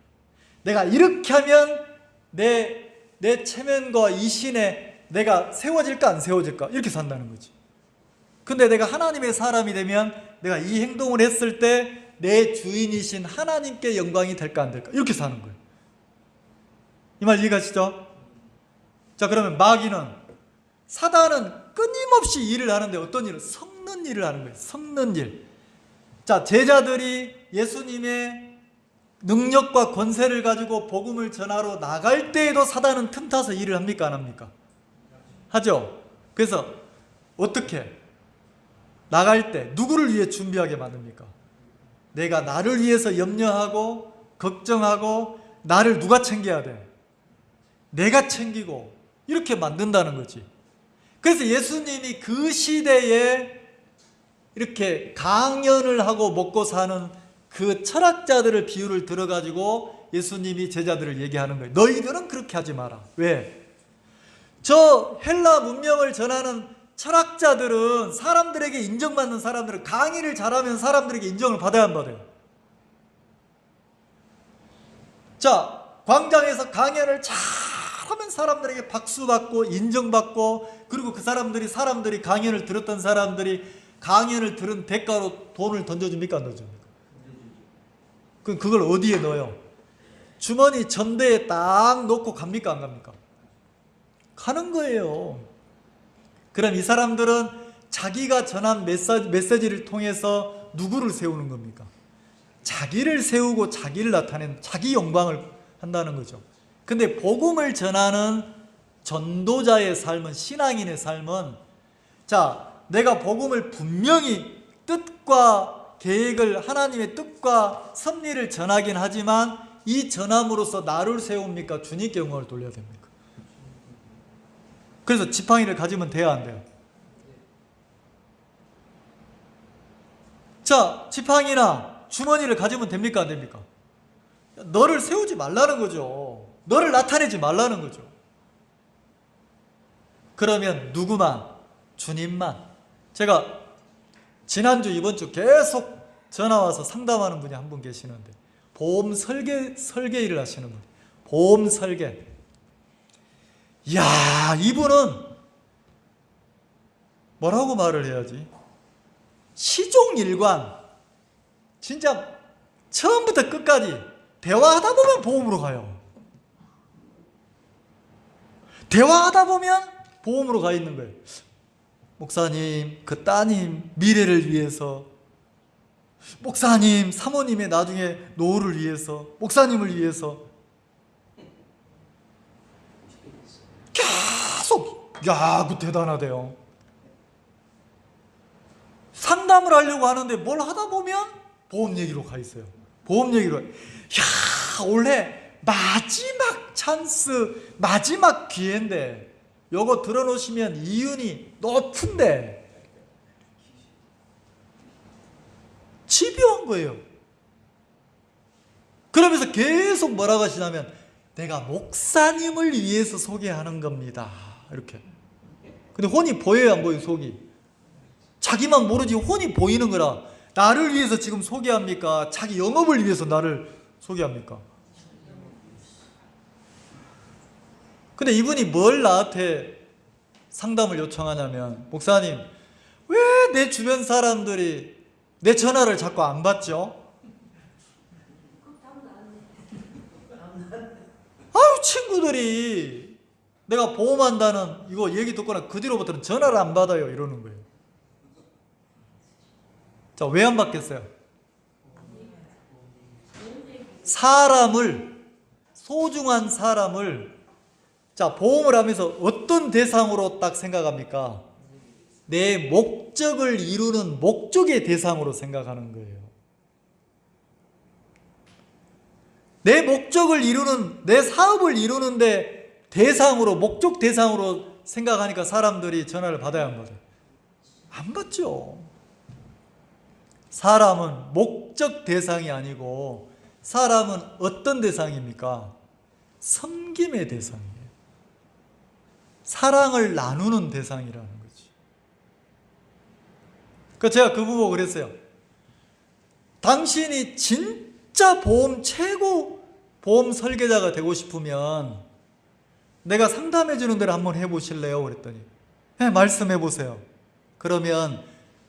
내가 이렇게 하면 내 체면과 이 신에 내가 세워질까? 안 세워질까? 이렇게 산다는 거지. 근데 내가 하나님의 사람이 되면 내가 이 행동을 했을 때 내 주인이신 하나님께 영광이 될까? 안 될까? 이렇게 사는 거예요. 이 말 이해가시죠? 자, 그러면 마귀는, 사단은 끊임없이 일을 하는데 어떤 일을? 섞는 일을 하는 거예요. 섞는 일. 자, 제자들이 예수님의 능력과 권세를 가지고 복음을 전하러 나갈 때에도 사단은 틈타서 일을 합니까? 안 합니까? 하죠. 그래서 어떻게? 나갈 때 누구를 위해 준비하게 만듭니까? 내가 나를 위해서 염려하고 걱정하고 나를 누가 챙겨야 돼? 내가 챙기고 이렇게 만든다는 거지. 그래서 예수님이 그 시대에 이렇게 강연을 하고 먹고 사는 그 철학자들을 비유를 들어가지고 예수님이 제자들을 얘기하는 거예요. 너희들은 그렇게 하지 마라. 왜? 저 헬라 문명을 전하는 철학자들은, 사람들에게 인정받는 사람들은 강의를 잘하면 사람들에게 인정을 받아야 안 받아요? 자, 광장에서 강연을 잘하면 사람들에게 박수받고 인정받고, 그리고 그 사람들이 강연을 들었던 사람들이 강연을 들은 대가로 돈을 던져줍니까? 안 던져줍니까? 그럼 그걸 어디에 넣어요? 주머니 전대에 딱 놓고 갑니까? 안 갑니까? 가는 거예요. 그럼 이 사람들은 자기가 전한 메시지를 통해서 누구를 세우는 겁니까? 자기를 세우고 자기를 나타내는, 자기 영광을 한다는 거죠. 근데 복음을 전하는 전도자의 삶은, 신앙인의 삶은, 자, 내가 복음을 분명히 뜻과 계획을, 하나님의 뜻과 섭리를 전하긴 하지만 이 전함으로써 나를 세웁니까? 주님께 영광을 돌려야 됩니까? 그래서 지팡이를 가지면 돼야 안 돼요? 자, 지팡이나 주머니를 가지면 됩니까? 안 됩니까? 너를 세우지 말라는 거죠. 너를 나타내지 말라는 거죠. 그러면 누구만? 주님만. 제가 지난주 이번주 계속 전화와서 상담하는 분이 한 분 계시는데, 보험 설계 일을 하시는 분, 보험 설계. 야, 이분은 뭐라고 말을 해야지? 시종일관 진짜 처음부터 끝까지 대화하다 보면 보험으로 가요. 대화하다 보면 보험으로 가 있는 거예요. 목사님, 그 따님 미래를 위해서, 목사님, 사모님의 나중에 노후를 위해서, 목사님을 위해서 계속. 야, 그 대단하대요. 상담을 하려고 하는데 뭘 하다 보면 보험 얘기로 가 있어요. 보험 얘기로. 야, 원래 마지막 찬스, 마지막 기회인데 요거 들어놓으시면 이윤이 높은데 집요한 거예요. 그러면서 계속 뭐라고 하시냐면 내가 목사님을 위해서 소개하는 겁니다. 이렇게. 근데 혼이 보여요, 안 보여요? 속이. 자기만 모르지 혼이 보이는 거라. 나를 위해서 지금 소개합니까? 자기 영업을 위해서 나를 소개합니까? 근데 이분이 뭘 나한테 상담을 요청하냐면, 목사님, 왜 내 주변 사람들이 내 전화를 자꾸 안 받죠? 아유, 친구들이 내가 보험한다는 이거 얘기 듣거나 그 뒤로부터는 전화를 안 받아요, 이러는 거예요. 자, 왜 안 받겠어요? 사람을, 소중한 사람을, 자, 보험을 하면서 어떤 대상으로 딱 생각합니까? 내 목적을 이루는 목적의 대상으로 생각하는 거예요. 내 목적을 이루는, 내 사업을 이루는데 대상으로, 목적 대상으로 생각하니까 사람들이 전화를 받아야 안 받아요? 안 받죠. 사람은 목적 대상이 아니고 사람은 어떤 대상입니까? 섬김의 대상이에요. 사랑을 나누는 대상이라는 거지. 그 제가 그 부분 그랬어요. 당신이 진짜 보험 최고 보험 설계자가 되고 싶으면 내가 상담해 주는 대로 한번 해보실래요? 그랬더니 네, 말씀해 보세요. 그러면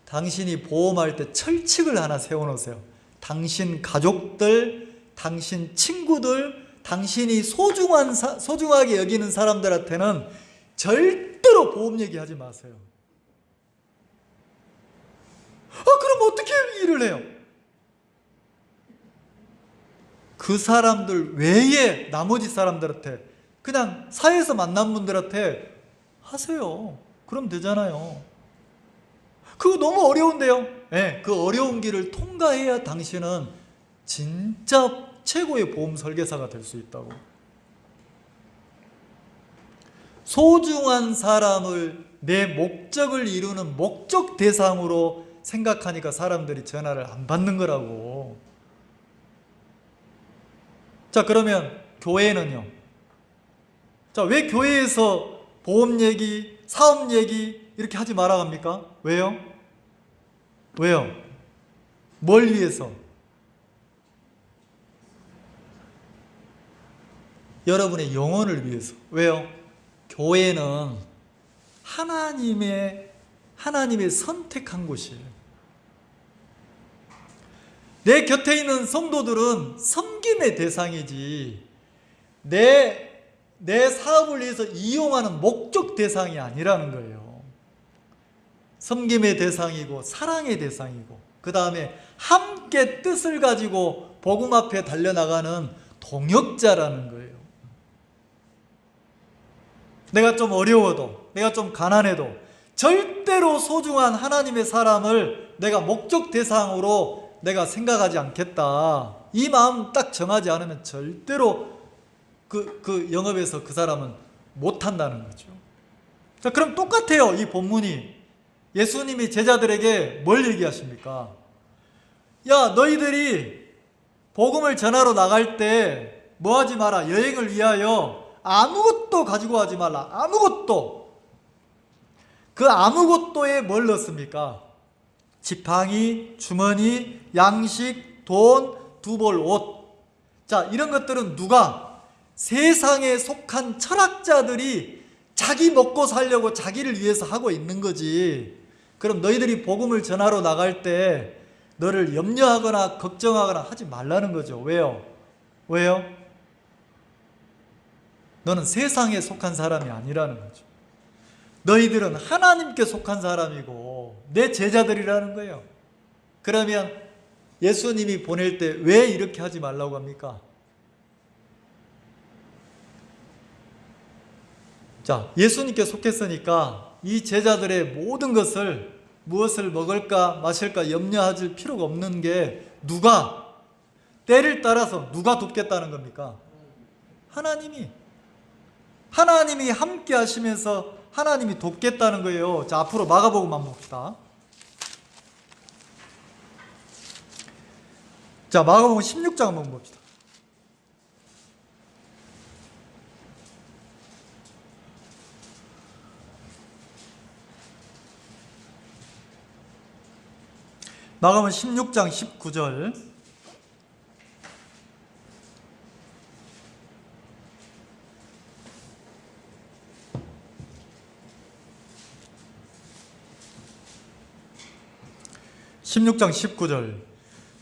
당신이 보험할 때 철칙을 하나 세워놓으세요. 당신 가족들, 당신 친구들, 당신이 소중하게 여기는 사람들한테는 절대로 보험 얘기하지 마세요. 그럼 어떻게 일을 해요? 그 사람들 외에 나머지 사람들한테, 그냥 사회에서 만난 분들한테 하세요. 그럼 되잖아요. 그거 너무 어려운데요. 네, 그 어려운 길을 통과해야 당신은 진짜 최고의 보험 설계사가 될 수 있다고. 소중한 사람을 내 목적을 이루는 목적 대상으로 생각하니까 사람들이 전화를 안 받는 거라고. 자, 그러면 교회는요? 자, 왜 교회에서 보험 얘기, 사업 얘기 이렇게 하지 말아 합니까? 왜요? 왜요? 뭘 위해서? 여러분의 영혼을 위해서. 왜요? 교회는 하나님의 선택한 곳이에요. 내 곁에 있는 성도들은 섬김의 대상이지 내 사업을 위해서 이용하는 목적 대상이 아니라는 거예요. 섬김의 대상이고 사랑의 대상이고, 그 다음에 함께 뜻을 가지고 복음 앞에 달려나가는 동역자라는 거예요. 내가 좀 어려워도, 내가 좀 가난해도 절대로 소중한 하나님의 사람을 내가 목적 대상으로 내가 생각하지 않겠다. 이 마음 딱 정하지 않으면 절대로 그 영업에서 그 사람은 못한다는 거죠. 자, 그럼 똑같아요. 이 본문이 예수님이 제자들에게 뭘 얘기하십니까? 야, 너희들이 복음을 전하러 나갈 때 뭐 하지 마라. 여행을 위하여 아무것도 가지고 가지 말라. 아무것도. 그 아무것도에 뭘 넣습니까? 지팡이, 주머니, 양식, 돈, 두 벌 옷. 자, 이런 것들은 누가? 세상에 속한 철학자들이 자기 먹고 살려고 자기를 위해서 하고 있는 거지. 그럼 너희들이 복음을 전하러 나갈 때 너를 염려하거나 걱정하거나 하지 말라는 거죠. 왜요? 왜요? 너는 세상에 속한 사람이 아니라는 거죠. 너희들은 하나님께 속한 사람이고 내 제자들이라는 거예요. 그러면 예수님이 보낼 때 왜 이렇게 하지 말라고 합니까? 자, 예수님께 속했으니까 이 제자들의 모든 것을 무엇을 먹을까 마실까 염려하실 필요가 없는 게 누가 때를 따라서 누가 돕겠다는 겁니까? 하나님이 함께 하시면서 하나님이 돕겠다는 거예요. 자, 앞으로 마가복음만 봅시다. 자, 마가복음 16장 한번 봅시다. 마가복음 16장 19절.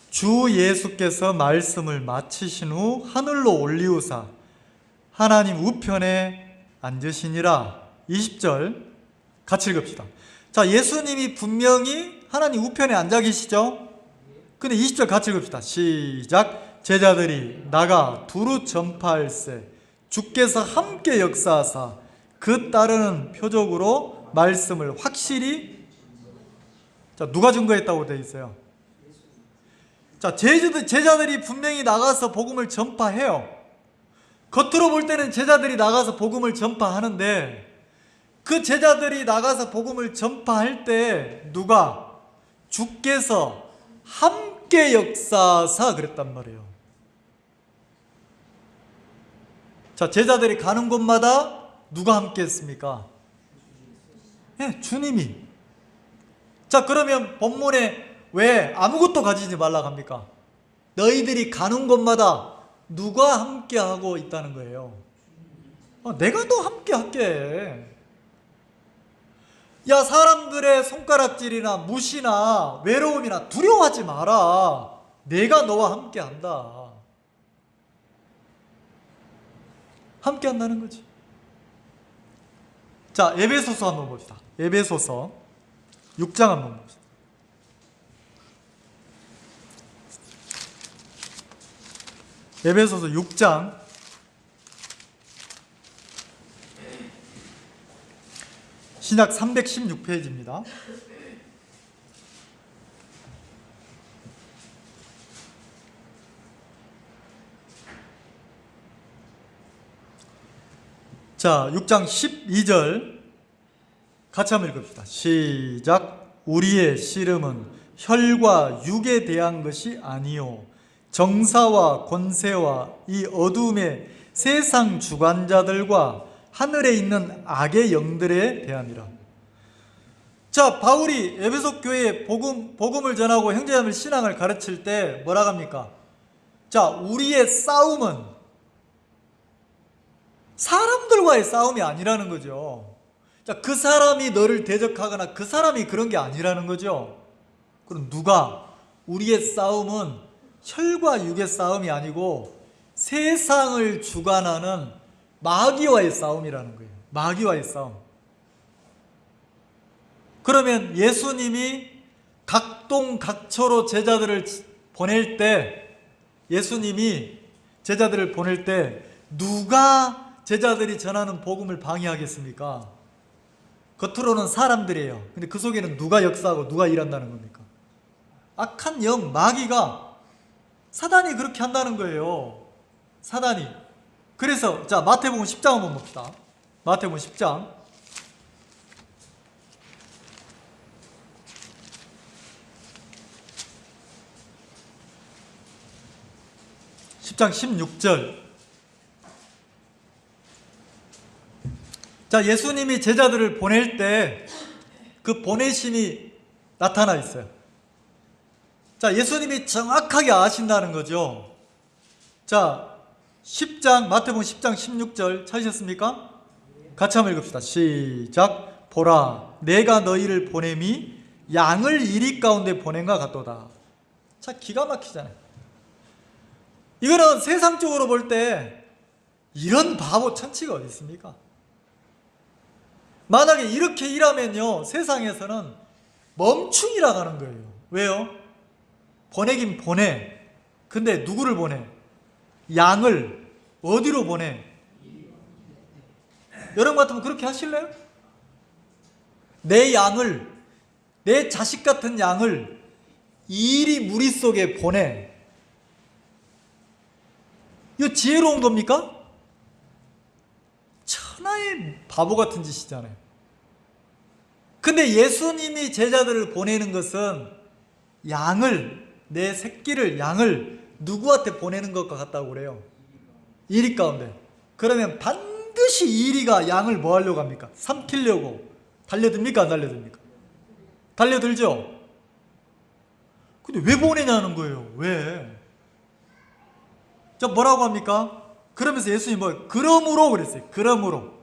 주 예수께서 말씀을 마치신 후 하늘로 올리우사 하나님 우편에 앉으시니라. 20절 같이 읽읍시다. 자, 예수님이 분명히 하나님 우편에 앉아 계시죠? 근데 20절 같이 읽읍시다. 시작. 제자들이 나가 두루 전파할세 주께서 함께 역사하사 그 따르는 표적으로 말씀을 확실히. 자, 누가 증거했다고 되어 있어요? 자, 제자들이 분명히 나가서 복음을 전파해요. 겉으로 볼 때는 제자들이 나가서 복음을 전파하는데 그 제자들이 나가서 복음을 전파할 때 누가? 주께서 함께 역사하사 그랬단 말이에요. 자, 제자들이 가는 곳마다 누가 함께 했습니까? 네, 주님이. 자, 그러면 본문에 왜 아무것도 가지지 말라고 합니까? 너희들이 가는 곳마다 누가 함께 하고 있다는 거예요? 내가 너 함께 할게. 야, 사람들의 손가락질이나 무시나 외로움이나 두려워하지 마라. 내가 너와 함께 한다. 함께 한다는 거지. 자, 에베소서 한번 봅시다. 에베소서 6장 한번 봅시다. 에베소서 6장 신약 316페이지입니다. 자, 6장 12절 같이 한번 읽읍시다. 시작. 우리의 씨름은 혈과 육에 대한 것이 아니요 정사와 권세와 이 어둠의 세상 주관자들과 하늘에 있는 악의 영들에 대함이라. 자, 바울이 에베소 교회에 복음을 전하고 형제자매 신앙을 가르칠 때 뭐라 합니까? 자, 우리의 싸움은 사람들과의 싸움이 아니라는 거죠. 자, 그 사람이 너를 대적하거나 그 사람이 그런 게 아니라는 거죠. 그럼 누가? 우리의 싸움은 혈과 육의 싸움이 아니고 세상을 주관하는 마귀와의 싸움이라는 거예요. 마귀와의 싸움. 그러면 예수님이 각동각처로 제자들을 보낼 때, 예수님이 제자들을 보낼 때 누가 제자들이 전하는 복음을 방해하겠습니까? 겉으로는 사람들이에요. 근데 그 속에는 누가 역사하고 누가 일한다는 겁니까? 악한 영, 마귀가, 사단이 그렇게 한다는 거예요. 사단이. 그래서 자, 마태복음 10장 한번 봅시다. 마태복음 10장 10장 16절. 자, 예수님이 제자들을 보낼 때 그 보내심이 나타나 있어요. 자, 예수님이 정확하게 아신다는 거죠. 자, 10장, 마태복음 10장 16절 찾으셨습니까? 같이 한번 읽읍시다. 시작. 보라, 내가 너희를 보냄이 양을 이리 가운데 보낸과 같도다. 자, 기가 막히잖아요. 이거는 세상적으로 볼 때 이런 바보 천치가 어디 있습니까? 만약에 이렇게 일하면요, 세상에서는 멈충이라고 하는 거예요. 왜요? 보내긴 보내. 근데 누구를 보내? 양을 어디로 보내? 여러분 같으면 그렇게 하실래요? 내 양을, 내 자식 같은 양을 이리 무리 속에 보내. 이거 지혜로운 겁니까? 천하의 바보 같은 짓이잖아요. 근데 예수님이 제자들을 보내는 것은 양을, 내 새끼를, 양을 누구한테 보내는 것과 같다고 그래요? 이리 가운데. 그러면 반드시 이리가 양을 뭐 하려고 합니까? 삼키려고 달려듭니까? 안 달려듭니까? 달려들죠? 근데 왜 보내냐는 거예요. 왜? 자, 뭐라고 합니까? 그러면서 예수님이 뭐 그러므로 그랬어요. 그러므로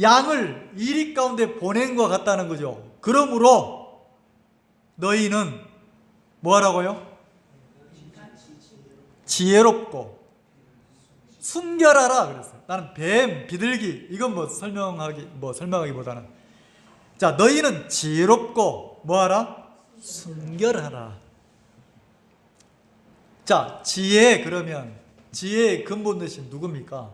양을 이리 가운데 보낸 것 같다는 거죠. 그러므로 너희는 뭐 하라고요? 지혜롭고 순결하라 그랬어요. 나는 뱀, 비둘기 이건 설명하기보다는 자, 너희는 지혜롭고 뭐하라? 순결하라. 자, 지혜, 그러면 지혜의 근본 대신 누굽니까?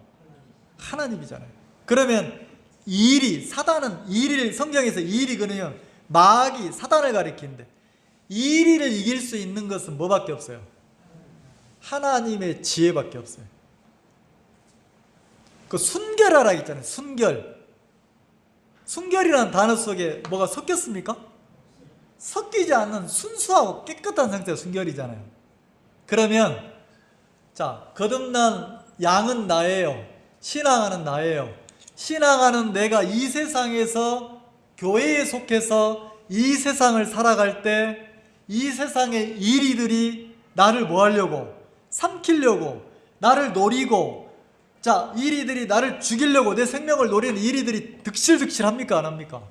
하나님이잖아요. 그러면 이리, 사단은 이리를, 성경에서 이리 그러면 마귀, 사단을 가리키는데 이리를 이길 수 있는 것은 뭐밖에 없어요? 하나님의 지혜밖에 없어요. 그 순결하라 있잖아요. 순결. 순결이라는 단어 속에 뭐가 섞였습니까? 섞이지 않는 순수하고 깨끗한 상태가 순결이잖아요. 그러면 자, 거듭난 양은 나예요. 신앙하는 나예요. 신앙하는 내가 이 세상에서 교회에 속해서 이 세상을 살아갈 때 이 세상의 이리들이 나를 뭐 하려고? 삼키려고, 나를 노리고, 자, 이리들이 나를 죽이려고 내 생명을 노리는 이리들이 득실득실합니까? 안 합니까?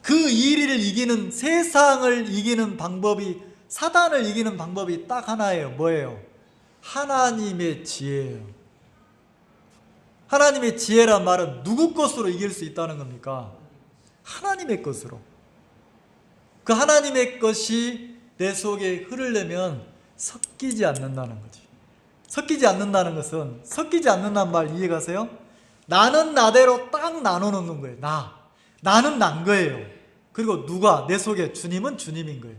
그 이리를 이기는, 세상을 이기는 방법이, 사단을 이기는 방법이 딱 하나예요. 뭐예요? 하나님의 지혜예요. 하나님의 지혜란 말은 누구 것으로 이길 수 있다는 겁니까? 하나님의 것으로. 그 하나님의 것이 내 속에 흐르려면 섞이지 않는다는 거지. 섞이지 않는다는 것은, 섞이지 않는다는 말 이해가세요? 나는 나대로 딱 나눠놓는 거예요. 나는 난 거예요. 그리고 누가? 내 속에 주님은 주님인 거예요.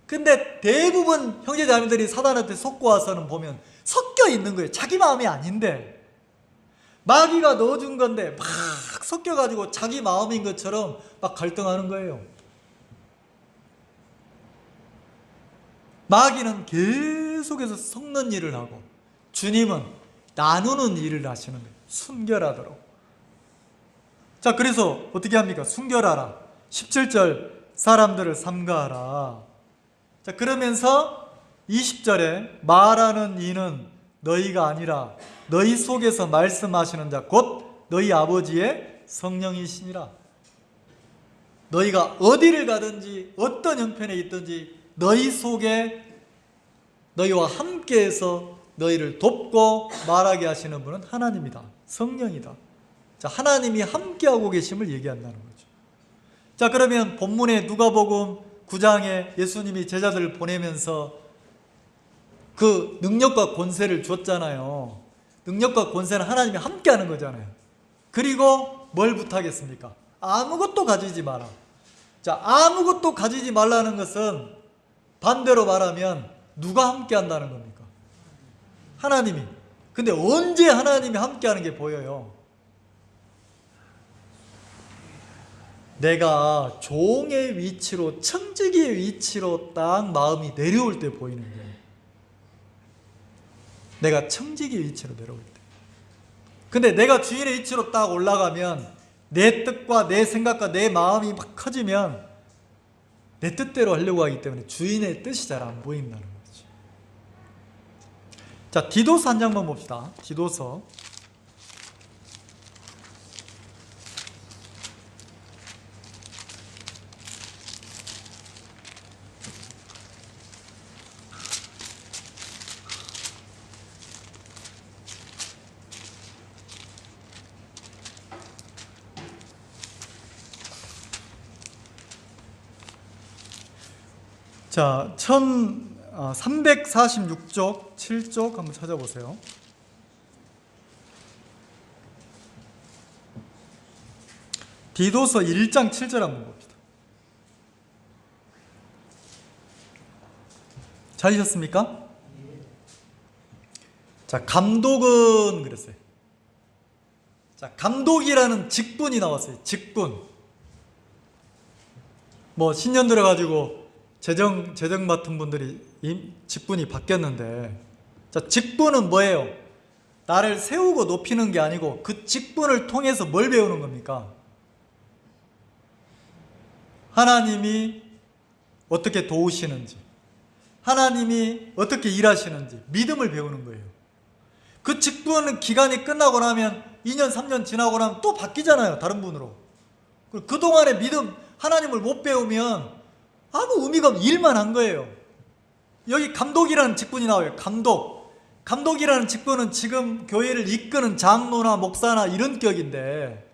근데 대부분 형제자매들이 사단한테 속고 와서는 보면 섞여 있는 거예요. 자기 마음이 아닌데 마귀가 넣어준 건데 막 섞여가지고 자기 마음인 것처럼 막 갈등하는 거예요. 마귀는 계속해서 섞는 일을 하고 주님은 나누는 일을 하시는 거예요. 순결하도록. 자, 그래서 어떻게 합니까? 순결하라. 17절 사람들을 삼가하라. 자, 그러면서 20절에 말하는 이는 너희가 아니라 너희 속에서 말씀하시는 자 곧 너희 아버지의 성령이시니라. 너희가 어디를 가든지 어떤 형편에 있든지 너희 속에 너희와 함께해서 너희를 돕고 말하게 하시는 분은 하나님이다. 성령이다. 자, 하나님이 함께하고 계심을 얘기한다는 거죠. 자, 그러면 본문의 누가복음 9장에 예수님이 제자들을 보내면서 그 능력과 권세를 줬잖아요. 능력과 권세는 하나님이 함께하는 거잖아요. 그리고 뭘 부탁했습니까? 아무것도 가지지 마라. 자, 아무것도 가지지 말라는 것은 반대로 말하면 누가 함께한다는 겁니까? 하나님이. 근데 언제 하나님이 함께하는 게 보여요? 내가 종의 위치로, 청지기의 위치로 딱 마음이 내려올 때 보이는 거예요. 내가 청지기의 위치로 내려올 때. 근데 내가 주인의 위치로 딱 올라가면 내 뜻과 내 생각과 내 마음이 막 커지면 내 뜻대로 하려고 하기 때문에 주인의 뜻이 잘 안 보인다는 거지. 자, 디도서 한 장만 봅시다. 디도서 자, 346쪽 7쪽 한번 찾아보세요. 디도서 1장 7절 한번 봅시다. 찾으셨습니까? 자, 감독은 그랬어요. 자, 감독이라는 직분이 나왔어요. 직분. 뭐 신년 들어가지고 재정 맡은 분들이 직분이 바뀌었는데, 자, 직분은 뭐예요? 나를 세우고 높이는 게 아니고 그 직분을 통해서 뭘 배우는 겁니까? 하나님이 어떻게 도우시는지, 하나님이 어떻게 일하시는지 믿음을 배우는 거예요. 그 직분 기간이 끝나고 나면 2년 3년 지나고 나면 또 바뀌잖아요. 다른 분으로. 그동안의 믿음 하나님을 못 배우면 아무 의미가 없는 일만 한 거예요. 여기 감독이라는 직분이 나와요. 감독이라는 직분은 지금 교회를 이끄는 장로나 목사나 이런 격인데,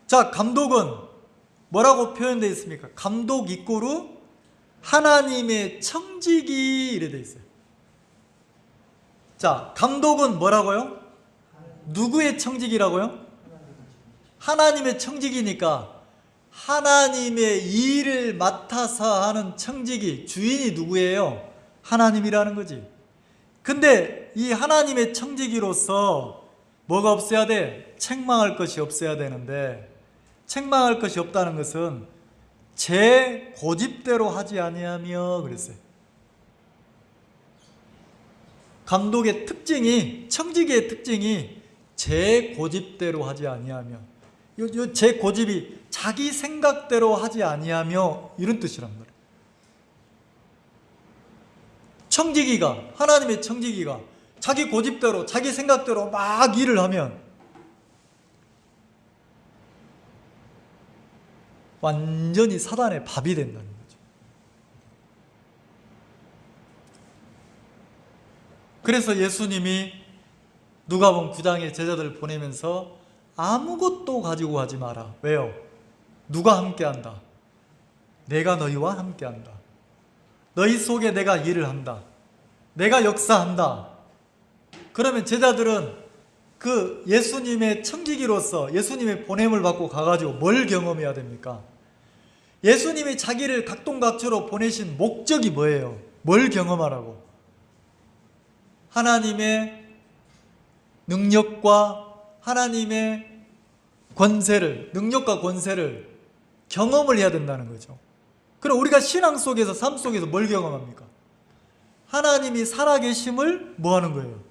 자, 감독은 뭐라고 표현되어 있습니까? 감독 이꼬르 하나님의 청지기 이래 되어 있어요. 자, 감독은 뭐라고요? 누구의 청지기라고요? 하나님의 청지기니까 하나님의 일을 맡아서 하는 청지기, 주인이 누구예요? 하나님이라는 거지. 근데 이 하나님의 청지기로서 뭐가 없어야 돼? 책망할 것이 없어야 되는데, 책망할 것이 없다는 것은 제 고집대로 하지 아니하며 그랬어요. 감독의 특징이, 청지기의 특징이 제 고집대로 하지 아니하며, 제 고집이 자기 생각대로 하지 아니하며 이런 뜻이란 말이에요. 청지기가, 하나님의 청지기가 자기 고집대로 자기 생각대로 막 일을 하면 완전히 사단의 밥이 된다는 거죠. 그래서 예수님이 누가복음 9장에 제자들을 보내면서 아무것도 가지고 가지 마라. 왜요? 누가 함께한다? 내가 너희와 함께한다. 너희 속에 내가 일을 한다. 내가 역사한다. 그러면 제자들은 그 예수님의 청지기로서 예수님의 보냄을 받고 가가지고 뭘 경험해야 됩니까? 예수님이 자기를 각동각처로 보내신 목적이 뭐예요? 뭘 경험하라고? 하나님의 능력과 하나님의 권세를, 능력과 권세를 경험을 해야 된다는 거죠. 그럼 우리가 신앙 속에서, 삶 속에서 뭘 경험합니까? 하나님이 살아계심을 뭐 하는 거예요?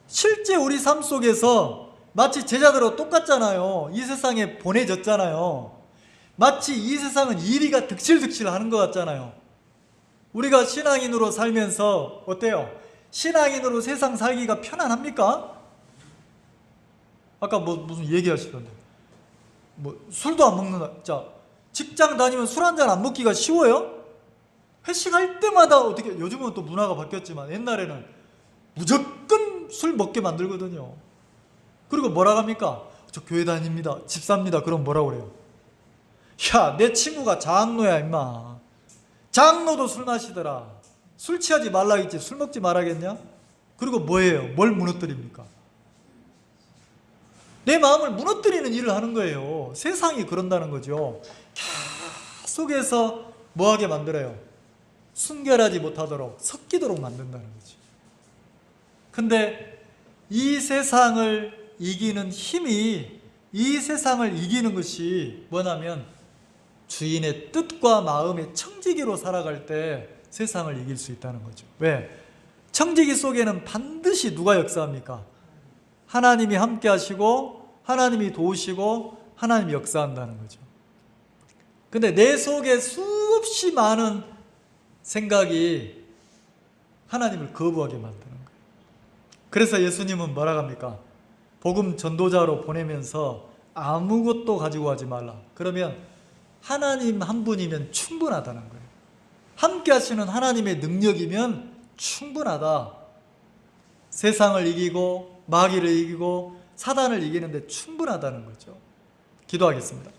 실제 우리 삶 속에서 마치 제자들하고 똑같잖아요. 이 세상에 보내졌잖아요. 마치 이 세상은 이리가 득실득실 하는 것 같잖아요. 우리가 신앙인으로 살면서 어때요? 신앙인으로 세상 살기가 편안합니까? 아까 무슨 얘기하시던데 술도 안 먹는다. 자, 직장 다니면 술 한잔 안 먹기가 쉬워요? 회식할 때마다 어떻게, 요즘은 또 문화가 바뀌었지만 옛날에는 무조건 술 먹게 만들거든요. 그리고 뭐라고 합니까? 저 교회 다닙니다, 집사입니다. 그럼 뭐라고 그래요? 야, 내 친구가 장로야 임마. 장로도 술 마시더라. 술 취하지 말라 했지 술 먹지 말아야겠냐? 그리고 뭐예요? 뭘 무너뜨립니까? 내 마음을 무너뜨리는 일을 하는 거예요. 세상이 그런다는 거죠. 계속해서 뭐하게 만들어요? 순결하지 못하도록, 섞이도록 만든다는 거지. 근데 이 세상을 이기는 힘이, 이 세상을 이기는 것이 뭐냐면 주인의 뜻과 마음의 청지기로 살아갈 때 세상을 이길 수 있다는 거죠. 왜? 청지기 속에는 반드시 누가 역사합니까? 하나님이 함께 하시고 하나님이 도우시고 하나님이 역사한다는 거죠. 근데 내 속에 수없이 많은 생각이 하나님을 거부하게 만드는 거예요. 그래서 예수님은 뭐라고 합니까? 복음 전도자로 보내면서 아무것도 가지고 가지 말라. 그러면 하나님 한 분이면 충분하다는 거예요. 함께 하시는 하나님의 능력이면 충분하다. 세상을 이기고 마귀를 이기고 사단을 이기는데 충분하다는 거죠. 기도하겠습니다.